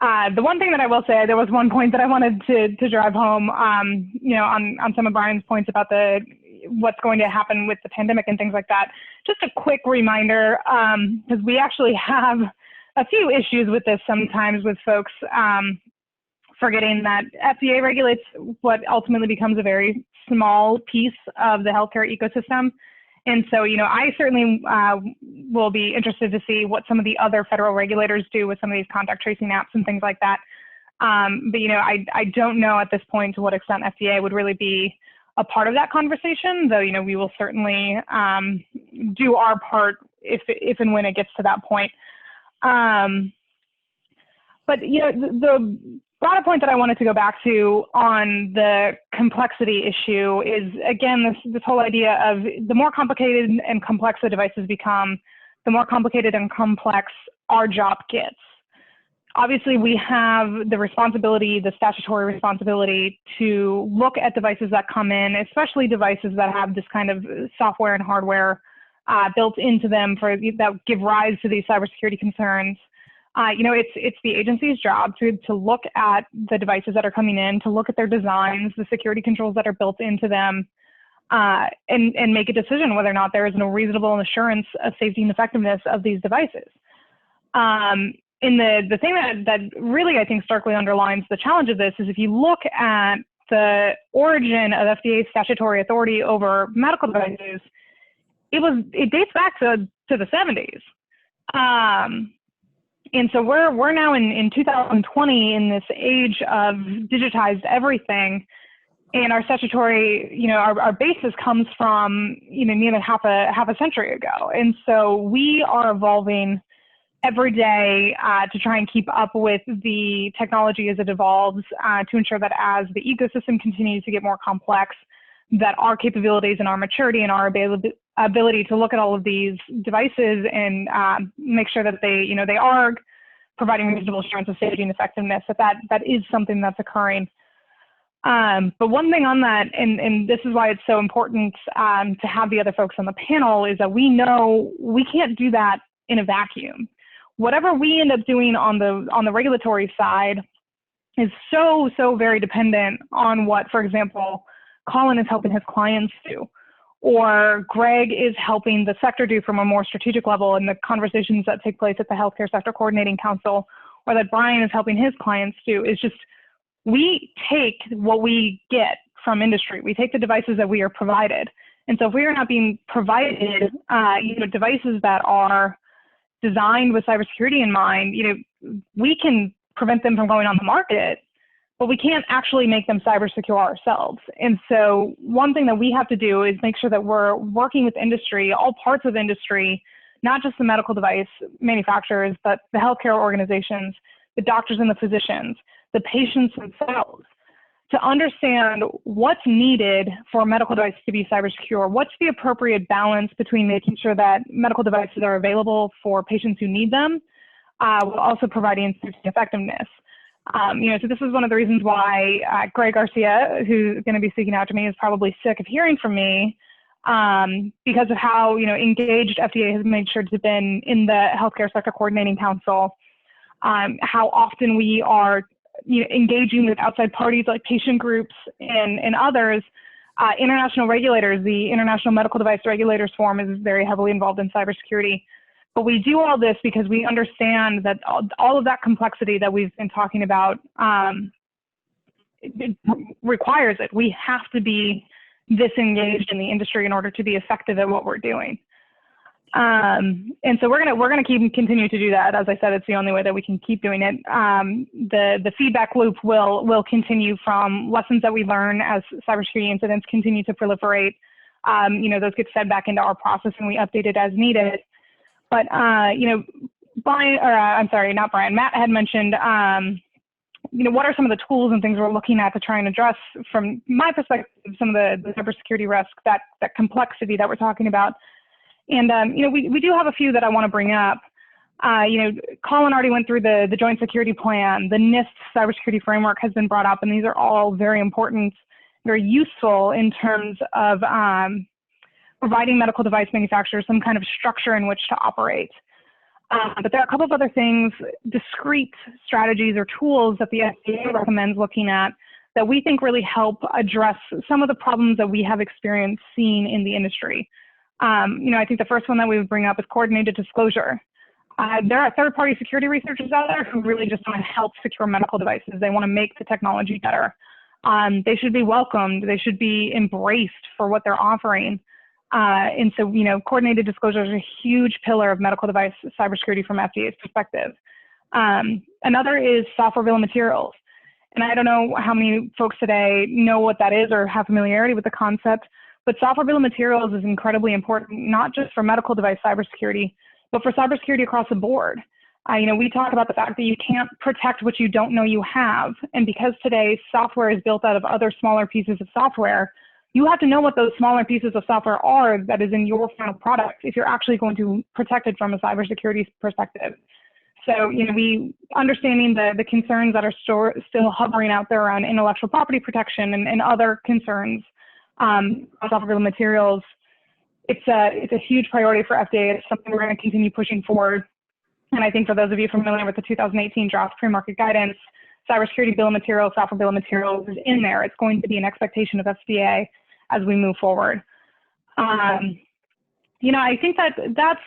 The one thing that I will say, there was one point that I wanted to drive home, on some of Brian's points about what's going to happen with the pandemic and things like that. Just a quick reminder, because we actually have a few issues with this sometimes with folks forgetting that FDA regulates what ultimately becomes a very small piece of the healthcare ecosystem. And so, I certainly will be interested to see what some of the other federal regulators do with some of these contact tracing apps and things like that. But, I don't know at this point to what extent FDA would really be a part of that conversation, though, we will certainly do our part if and when it gets to that point. But, the broader point that I wanted to go back to on the complexity issue is, again, this whole idea of the more complicated and complex the devices become, the more complicated and complex our job gets. Obviously, we have the responsibility, the statutory responsibility, to look at devices that come in, especially devices that have this kind of software and hardware built into them that give rise to these cybersecurity concerns. It's the agency's job to look at the devices that are coming in, to look at their designs, the security controls that are built into them, and make a decision whether or not there is no reasonable assurance of safety and effectiveness of these devices. And the thing that really, I think, starkly underlines the challenge of this is if you look at the origin of FDA's statutory authority over medical devices, it dates back to the 70s. And so we're now in 2020 in this age of digitized everything, and our statutory, our basis comes from nearly half a century ago. And so we are evolving every day to try and keep up with the technology as it evolves, to ensure that as the ecosystem continues to get more complex, that our capabilities and our maturity and our ability to look at all of these devices and make sure that they are providing reasonable assurance of safety and effectiveness, that is something that's occurring. But one thing on that, and this is why it's so important to have the other folks on the panel, is that we know we can't do that in a vacuum. Whatever we end up doing on the regulatory side is so very dependent on what, for example, Colin is helping his clients do, or Greg is helping the sector do from a more strategic level in the conversations that take place at the Healthcare Sector Coordinating Council, or that Brian is helping his clients do. Is just, we take what we get from industry. We take the devices that we are provided. And so if we are not being provided devices that are designed with cybersecurity in mind, we can prevent them from going on the market, but we can't actually make them cyber secure ourselves. And so one thing that we have to do is make sure that we're working with industry, all parts of industry, not just the medical device manufacturers, but the healthcare organizations, the doctors and the physicians, the patients themselves, to understand what's needed for a medical device to be cyber secure. What's the appropriate balance between making sure that medical devices are available for patients who need them, while also providing safety and effectiveness. So this is one of the reasons why Greg Garcia, who's going to be speaking out to me, is probably sick of hearing from me, because of how engaged FDA has made sure to have been in the Healthcare Sector Coordinating Council, how often we are engaging with outside parties like patient groups and others, international regulators. The International Medical Device Regulators Forum is very heavily involved in cybersecurity. But we do all this because we understand that all of that complexity that we've been talking about it requires it. We have to be this engaged in the industry in order to be effective at what we're doing. And so we're gonna continue to do that. As I said, it's the only way that we can keep doing it. The feedback loop will continue from lessons that we learn as cybersecurity incidents continue to proliferate, those get fed back into our process and we update it as needed. But, Matt had mentioned, what are some of the tools and things we're looking at to try and address, from my perspective, some of the cybersecurity risk, that complexity that we're talking about. And, we do have a few that I want to bring up. Colin already went through the Joint Security Plan. The NIST cybersecurity framework has been brought up, and these are all very important, very useful in terms of providing medical device manufacturers some kind of structure in which to operate. But there are a couple of other things, discrete strategies or tools that the FDA recommends looking at that we think really help address some of the problems that we have experienced seeing in the industry. I think the first one that we would bring up is coordinated disclosure. There are third-party security researchers out there who really just want to help secure medical devices. They want to make the technology better. They should be welcomed. They should be embraced for what they're offering. And so, coordinated disclosure is a huge pillar of medical device cybersecurity from FDA's perspective. Another is software bill of materials. And I don't know how many folks today know what that is or have familiarity with the concept, but software bill of materials is incredibly important, not just for medical device cybersecurity, but for cybersecurity across the board. We talk about the fact that you can't protect what you don't know you have. And because today software is built out of other smaller pieces of software, you have to know what those smaller pieces of software are that is in your final product if you're actually going to protect it from a cybersecurity perspective. So, we understanding the concerns that are still hovering out there around intellectual property protection and other concerns on software bill of materials, it's a huge priority for FDA. It's something we're going to continue pushing forward. And I think for those of you familiar with the 2018 draft pre-market guidance, cybersecurity bill of materials, software bill of materials is in there. It's going to be an expectation of FDA as we move forward. I think that's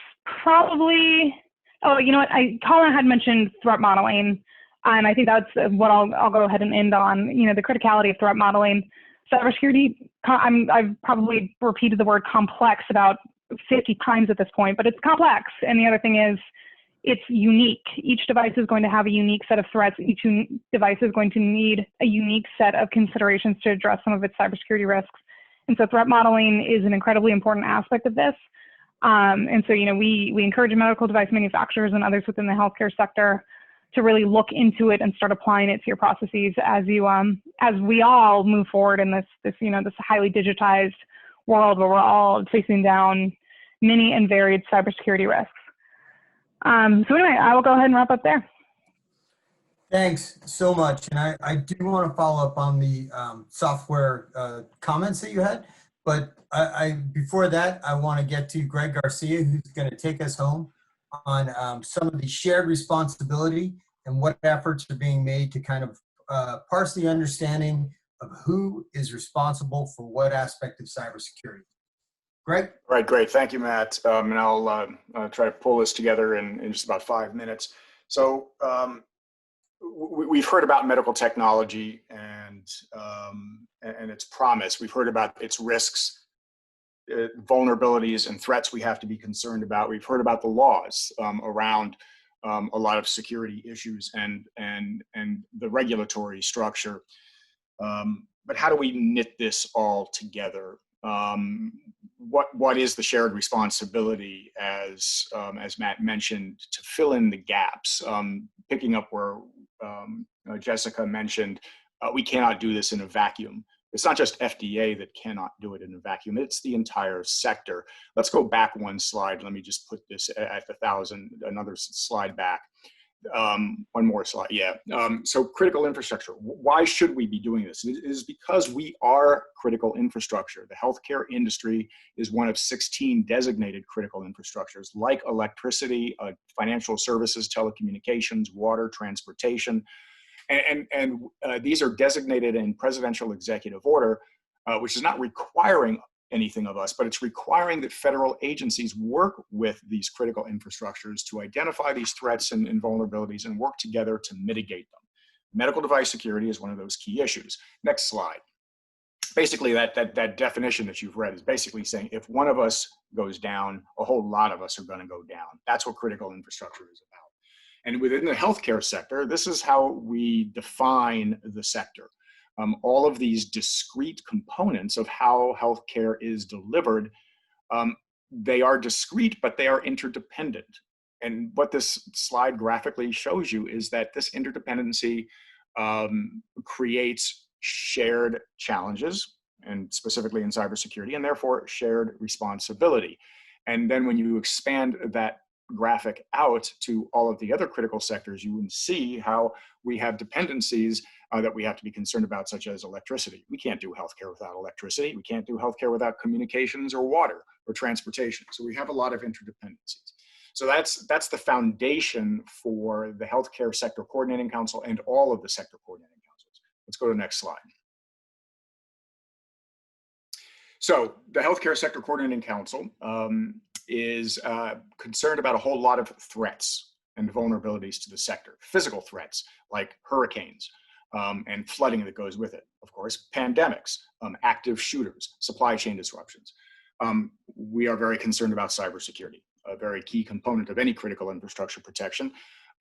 probably, Colin had mentioned threat modeling, and I think that's what I'll go ahead and end on, the criticality of threat modeling. Cybersecurity, I've probably repeated the word complex about 50 times at this point, but it's complex. And the other thing is, it's unique. Each device is going to have a unique set of threats. Each device is going to need a unique set of considerations to address some of its cybersecurity risks. And so threat modeling is an incredibly important aspect of this. And so, we encourage medical device manufacturers and others within the healthcare sector to really look into it and start applying it to your processes as we all move forward in this highly digitized world where we're all facing down many and varied cybersecurity risks. So anyway, I will go ahead and wrap up there. Thanks so much. And I do want to follow up on the software comments that you had. But before that, I want to get to Greg Garcia, who's going to take us home on some of the shared responsibility and what efforts are being made to kind of parse the understanding of who is responsible for what aspect of cybersecurity. Greg? All right, great. Thank you, Matt. And I'll try to pull this together in just about 5 minutes. So we've heard about medical technology and its promise. We've heard about its risks, vulnerabilities, and threats we have to be concerned about. We've heard about the laws around a lot of security issues and the regulatory structure. But how do we knit this all together? What is the shared responsibility, as Matt mentioned, to fill in the gaps? Picking up where Jessica mentioned, we cannot do this in a vacuum. It's not just FDA that cannot do it in a vacuum, it's the entire sector. Let's go back one slide. Let me just put this at another slide back. One more slide, yeah. So critical infrastructure, why should we be doing this? It is because we are critical infrastructure. The healthcare industry is one of 16 designated critical infrastructures, like electricity, financial services, telecommunications, water, transportation. And these are designated in presidential executive order, which is not requiring anything of us, but it's requiring that federal agencies work with these critical infrastructures to identify these threats and vulnerabilities and work together to mitigate them. Medical device security is one of those key issues. Next slide. Basically, that definition that you've read is basically saying if one of us goes down, a whole lot of us are going to go down. That's what critical infrastructure is about. And within the healthcare sector, this is how we define the sector. all of these discrete components of how healthcare is delivered, they are discrete, but they are interdependent. And what this slide graphically shows you is that this interdependency creates shared challenges, and specifically in cybersecurity, and therefore shared responsibility. And then when you expand that graphic out to all of the other critical sectors, you can see how we have dependencies that we have to be concerned about, such as electricity. We can't do healthcare without electricity. We can't do healthcare without communications or water or transportation. So we have a lot of interdependencies. So that's the foundation for the Healthcare Sector Coordinating Council and all of the sector coordinating councils. Let's go to the next slide. So the Healthcare Sector Coordinating Council is concerned about a whole lot of threats and vulnerabilities to the sector. Physical threats like hurricanes and flooding that goes with it. Of course, pandemics, active shooters, supply chain disruptions. We are very concerned about cybersecurity, a very key component of any critical infrastructure protection.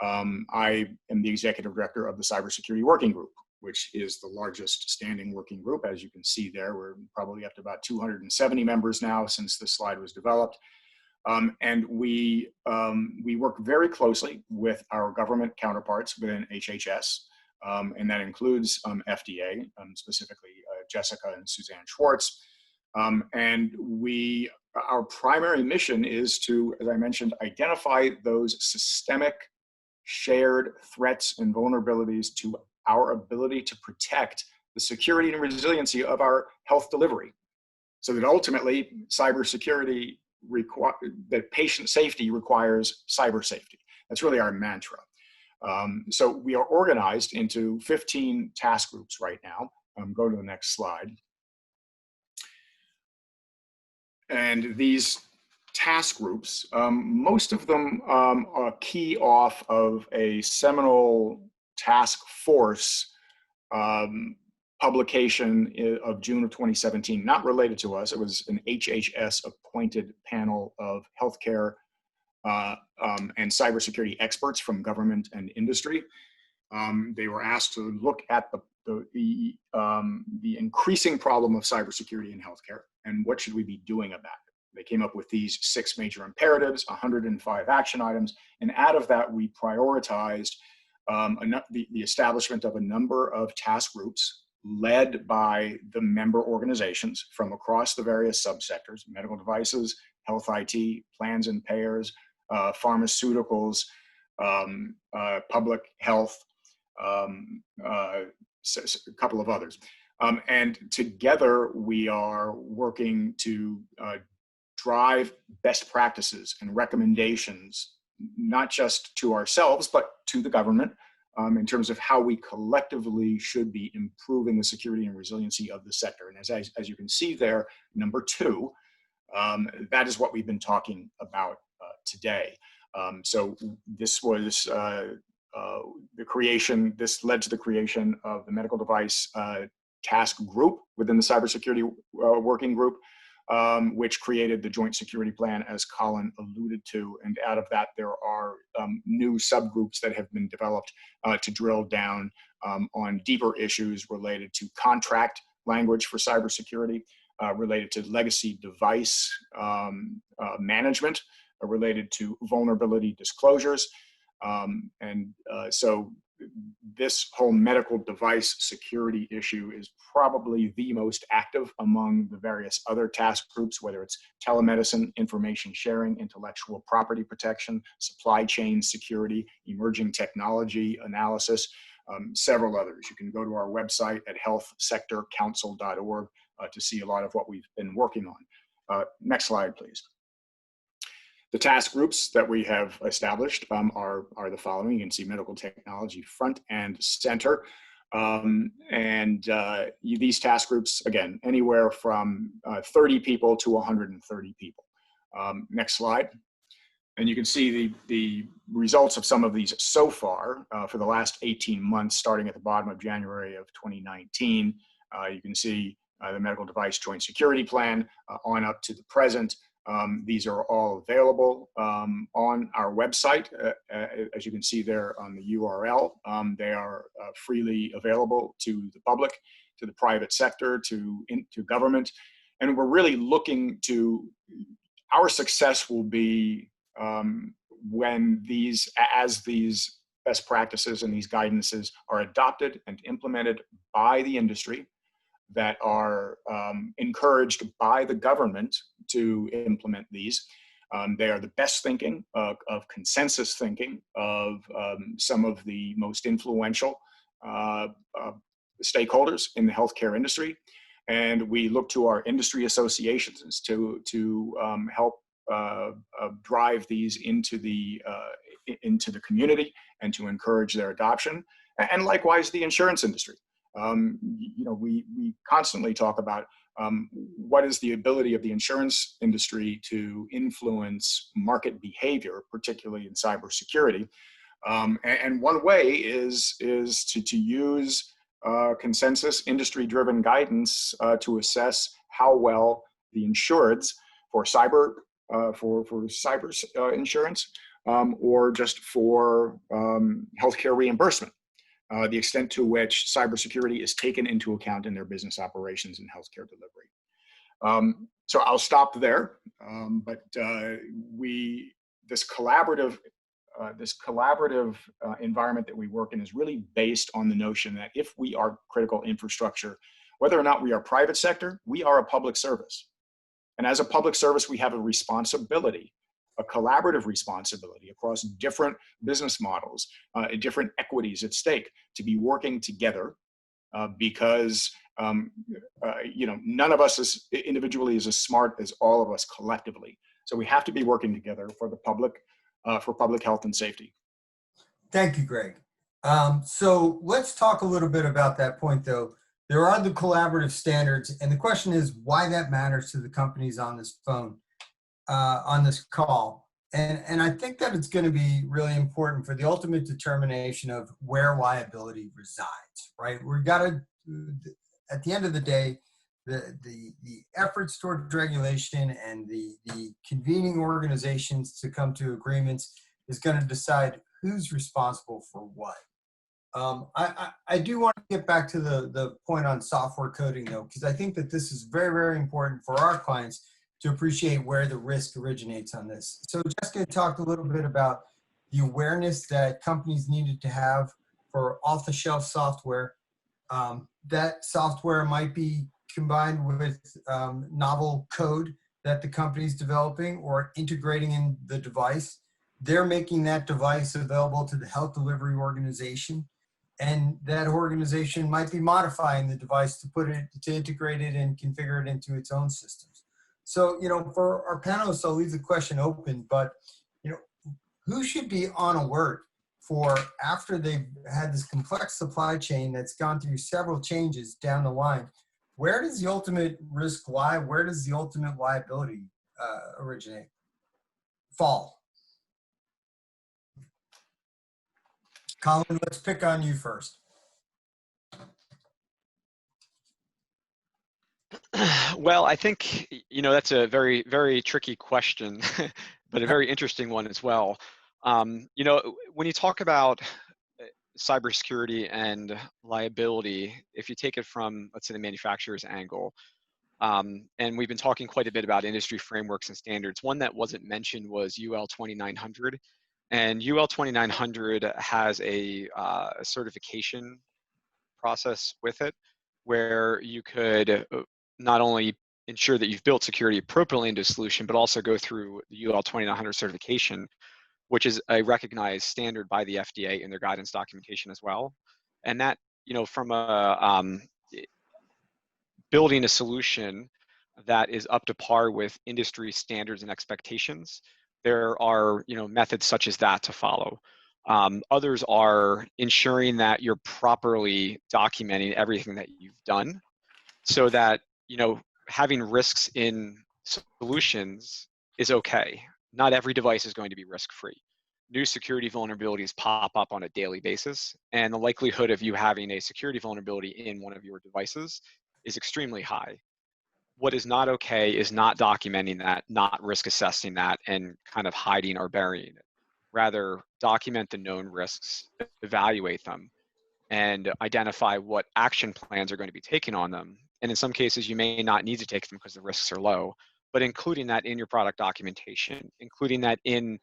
I am the executive director of the Cybersecurity Working Group, which is the largest standing working group. As you can see there, we're probably up to about 270 members now since this slide was developed. And we work very closely with our government counterparts within HHS, and that includes FDA, specifically Jessica and Suzanne Schwartz. And our primary mission is to, as I mentioned, identify those systemic shared threats and vulnerabilities to our ability to protect the security and resiliency of our health delivery, so that ultimately cybersecurity that patient safety requires cyber safety. That's really our mantra. So we are organized into 15 task groups right now. Go to the next slide. And these task groups, most of them are key off of a seminal task force publication of June of 2017, not related to us. It was an HHS appointed panel of healthcare and cybersecurity experts from government and industry. They were asked to look at the increasing problem of cybersecurity in healthcare and what should we be doing about it. They came up with these 6 major imperatives, 105 action items, and out of that we prioritized the establishment of a number of task groups led by the member organizations from across the various subsectors: medical devices, health IT, plans and payers, pharmaceuticals, public health, a couple of others. And together we are working to drive best practices and recommendations, not just to ourselves, but to the government, in terms of how we collectively should be improving the security and resiliency of the sector. And as you can see there, number 2, that is what we've been talking about today. So this was this led to the creation of the medical device task group within the cybersecurity working group, which created the joint security plan, as Colin alluded to. And out of that, there are new subgroups that have been developed to drill down on deeper issues related to contract language for cybersecurity, related to legacy device management, related to vulnerability disclosures. So this whole medical device security issue is probably the most active among the various other task groups, whether it's telemedicine, information sharing, intellectual property protection, supply chain security, emerging technology analysis, several others. You can go to our website at healthsectorcouncil.org to see a lot of what we've been working on. Next slide, please. The task groups that we have established are the following. You can see medical technology front and center. These task groups, again, anywhere from 30 people to 130 people. Next slide. And you can see the results of some of these so far for the last 18 months, starting at the bottom of January of 2019. You can see the medical device joint security plan on up to the present. These are all available on our website, as you can see there on the URL. They are freely available to the public. the private sector, to government. And we're really looking to, our success will be when as these best practices and these guidances are adopted and implemented by the industry, that are encouraged by the government to implement these. They are the best thinking of consensus thinking of some of the most influential stakeholders in the healthcare industry. And we look to our industry associations to help drive these into the community and to encourage their adoption. And likewise, the insurance industry. We constantly talk about what is the ability of the insurance industry to influence market behavior, particularly in cybersecurity. And one way is to use consensus industry-driven guidance to assess how well the insureds for cyber insurance or just for healthcare reimbursement. The extent to which cybersecurity is taken into account in their business operations and healthcare delivery. So I'll stop there, but this collaborative environment that we work in is really based on the notion that if we are critical infrastructure, whether or not we are private sector, we are a public service. And as a public service, we have a responsibility, a collaborative responsibility across different business models, different equities at stake, to be working together because none of us is individually as smart as all of us collectively. So we have to be working together for the public, for public health and safety. Thank you, Greg. So let's talk a little bit about that point, though. There are the collaborative standards, and the question is why that matters to the companies on this phone. On this call. And I think that it's going to be really important for the ultimate determination of where liability resides, right? We've got to, at the end of the day, the efforts towards regulation and the convening organizations to come to agreements is going to decide who's responsible for what. I do want to get back to the point on software coding, though, because I think that this is very, very important for our clients to appreciate where the risk originates on this. So Jessica talked a little bit about the awareness that companies needed to have for off-the-shelf software. That software might be combined with novel code that the company's developing or integrating in the device. They're making that device available to the health delivery organization, and that organization might be modifying the device to integrate it and configure it into its own systems. So, for our panelists, I'll leave the question open, but, who should be on alert for after they've had this complex supply chain that's gone through several changes down the line? Where does the ultimate risk lie? Where does the ultimate liability fall? Colin, let's pick on you first. Well, I think, that's a very, very tricky question, but a very interesting one as well. When you talk about cybersecurity and liability, if you take it from, let's say, the manufacturer's angle, and we've been talking quite a bit about industry frameworks and standards, one that wasn't mentioned was UL 2900. And UL 2900 has a certification process with it, where you could not only ensure that you've built security appropriately into a solution, but also go through the UL 2900 certification, which is a recognized standard by the FDA in their guidance documentation as well. And that, from building a solution that is up to par with industry standards and expectations, there are, methods such as that to follow. Others are ensuring that you're properly documenting everything that you've done, so that, having risks in solutions is okay. Not every device is going to be risk-free. New security vulnerabilities pop up on a daily basis, and the likelihood of you having a security vulnerability in one of your devices is extremely high. What is not okay is not documenting that, not risk assessing that, and kind of hiding or burying it. Rather, document the known risks, evaluate them, and identify what action plans are going to be taken on them. And in some cases, you may not need to take them because the risks are low, but including that in your product documentation, including that in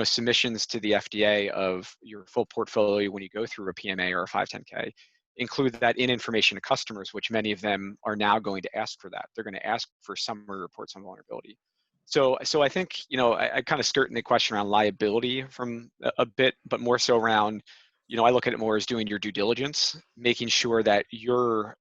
submissions to the FDA of your full portfolio when you go through a PMA or a 510K, include that in information to customers, which many of them are now going to ask for that. They're going to ask for summary reports on vulnerability. So I think, I kind of skirt in the question around liability from a bit, but more so around, I look at it more as doing your due diligence, making sure that you're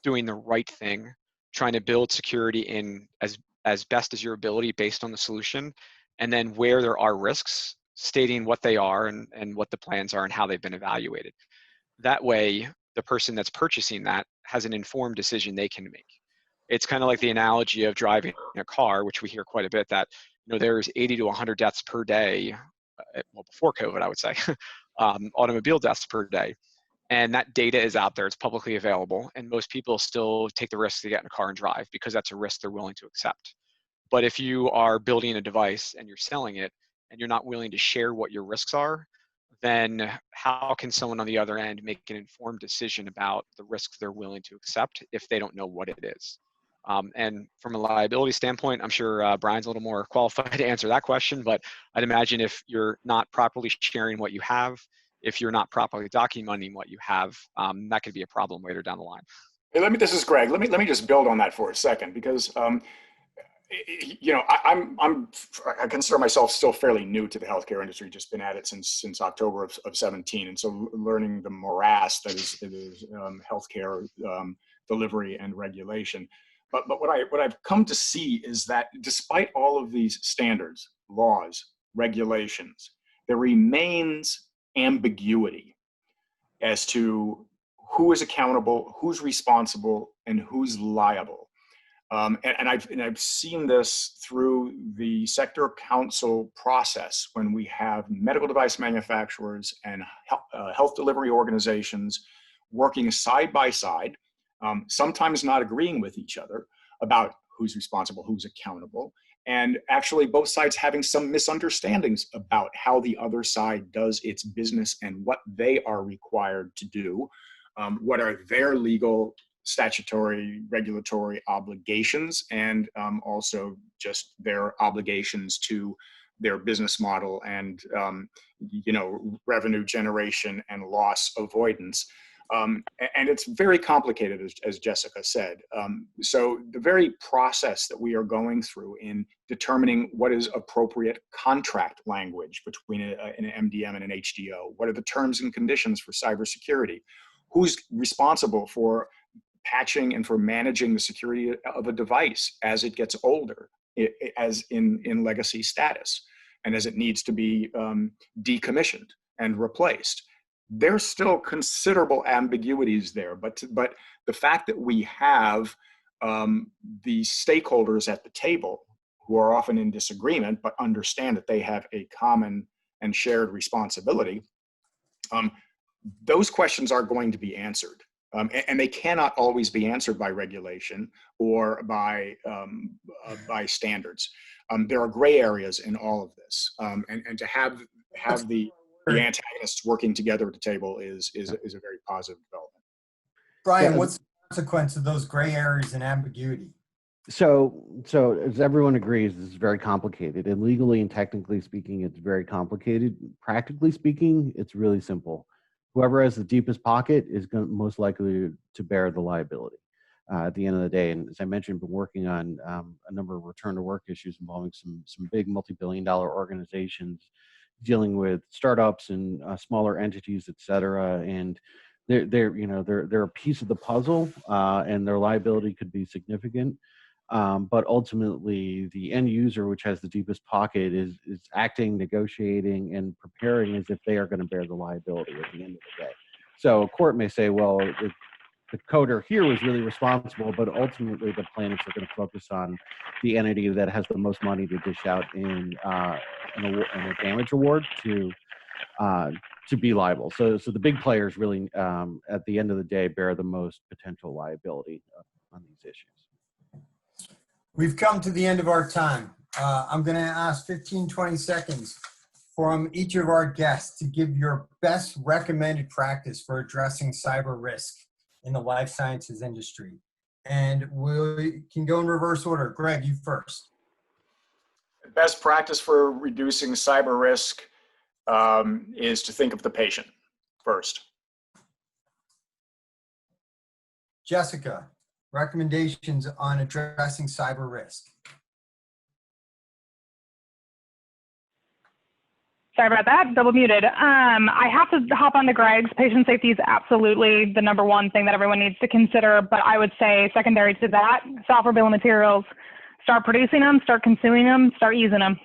doing the right thing, trying to build security in as best as your ability based on the solution, and then where there are risks, stating what they are and what the plans are and how they've been evaluated. That way, the person that's purchasing that has an informed decision they can make. It's kind of like the analogy of driving a car, which we hear quite a bit, that there's 80 to 100 deaths per day, well, before COVID, I would say, automobile deaths per day. And that data is out there, it's publicly available, and most people still take the risk to get in a car and drive because that's a risk they're willing to accept. But if you are building a device and you're selling it and you're not willing to share what your risks are, then how can someone on the other end make an informed decision about the risks they're willing to accept if they don't know what it is? And from a liability standpoint, I'm sure Brian's a little more qualified to answer that question, but I'd imagine if you're not properly sharing what you have, if you're not properly documenting what you have, that could be a problem later down the line. Hey, this is Greg. Let me just build on that for a second, because I consider myself still fairly new to the healthcare industry. Just been at it since October of 17, and so learning the morass that is healthcare delivery and regulation. But what I've come to see is that despite all of these standards, laws, regulations, there remains ambiguity as to who is accountable, who's responsible, and who's liable. And I've seen this through the sector council process when we have medical device manufacturers and health delivery organizations working side by side, sometimes not agreeing with each other about who's responsible, who's accountable, and actually both sides having some misunderstandings about how the other side does its business and what they are required to do, what are their legal, statutory, regulatory obligations, and also just their obligations to their business model and revenue generation and loss avoidance. And it's very complicated, as Jessica said. So the very process that we are going through in determining what is appropriate contract language between an MDM and an HDO, what are the terms and conditions for cybersecurity, who's responsible for patching and for managing the security of a device as it gets older, as in legacy status, and as it needs to be decommissioned and replaced. There's still considerable ambiguities there, but the fact that we have the stakeholders at the table who are often in disagreement but understand that they have a common and shared responsibility, those questions are going to be answered. And they cannot always be answered by regulation or by standards. There are gray areas in all of this, and to have the antagonists working together at the table is a very positive development. Brian, what's the consequence of those gray areas and ambiguity? So as everyone agrees, this is very complicated, and legally and technically speaking, it's very complicated. Practically speaking, it's really simple. Whoever has the deepest pocket is most likely to bear the liability at the end of the day. And as I mentioned, been working on a number of return to work issues involving some big multi-billion-dollar organizations dealing with startups and smaller entities, et cetera. And they're a piece of the puzzle, and their liability could be significant. But ultimately, the end user, which has the deepest pocket, is acting, negotiating, and preparing as if they are going to bear the liability at the end of the day. So a court may say, well, the coder here was really responsible, but ultimately the plaintiffs are going to focus on the entity that has the most money to dish out in a damage award to be liable. So the big players really, at the end of the day, bear the most potential liability on these issues. We've come to the end of our time. I'm going to ask 15, 20 seconds from each of our guests to give your best recommended practice for addressing cyber risk in the life sciences industry. And we can go in reverse order. Greg, you first. Best practice for reducing cyber risk is to think of the patient first. Jessica, recommendations on addressing cyber risk. Sorry about that, double muted. I have to hop on to Greg's. Patient safety is absolutely the #1 thing that everyone needs to consider, but I would say secondary to that, software bill of materials, start producing them, start consuming them, start using them.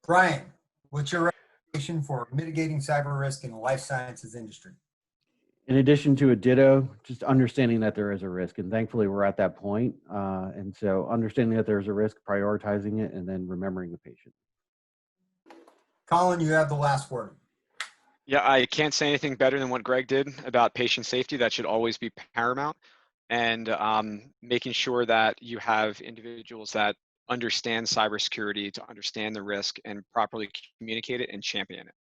Brian, what's your recommendation for mitigating cyber risk in the life sciences industry? In addition to a ditto, just understanding that there is a risk, and thankfully we're at that point. And so understanding that there's a risk, prioritizing it, and then remembering the patient. Colin, you have the last word. Yeah, I can't say anything better than what Greg did about patient safety. That should always be paramount. And making sure that you have individuals that understand cybersecurity to understand the risk and properly communicate it and champion it.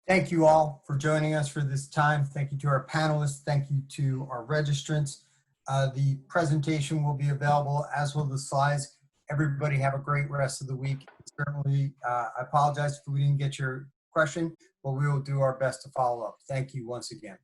Thank you all for joining us for this time. Thank you to our panelists. Thank you to our registrants. The presentation will be available, as will the slides. Everybody have a great rest of the week. Certainly, I apologize if we didn't get your question, but we will do our best to follow up. Thank you once again.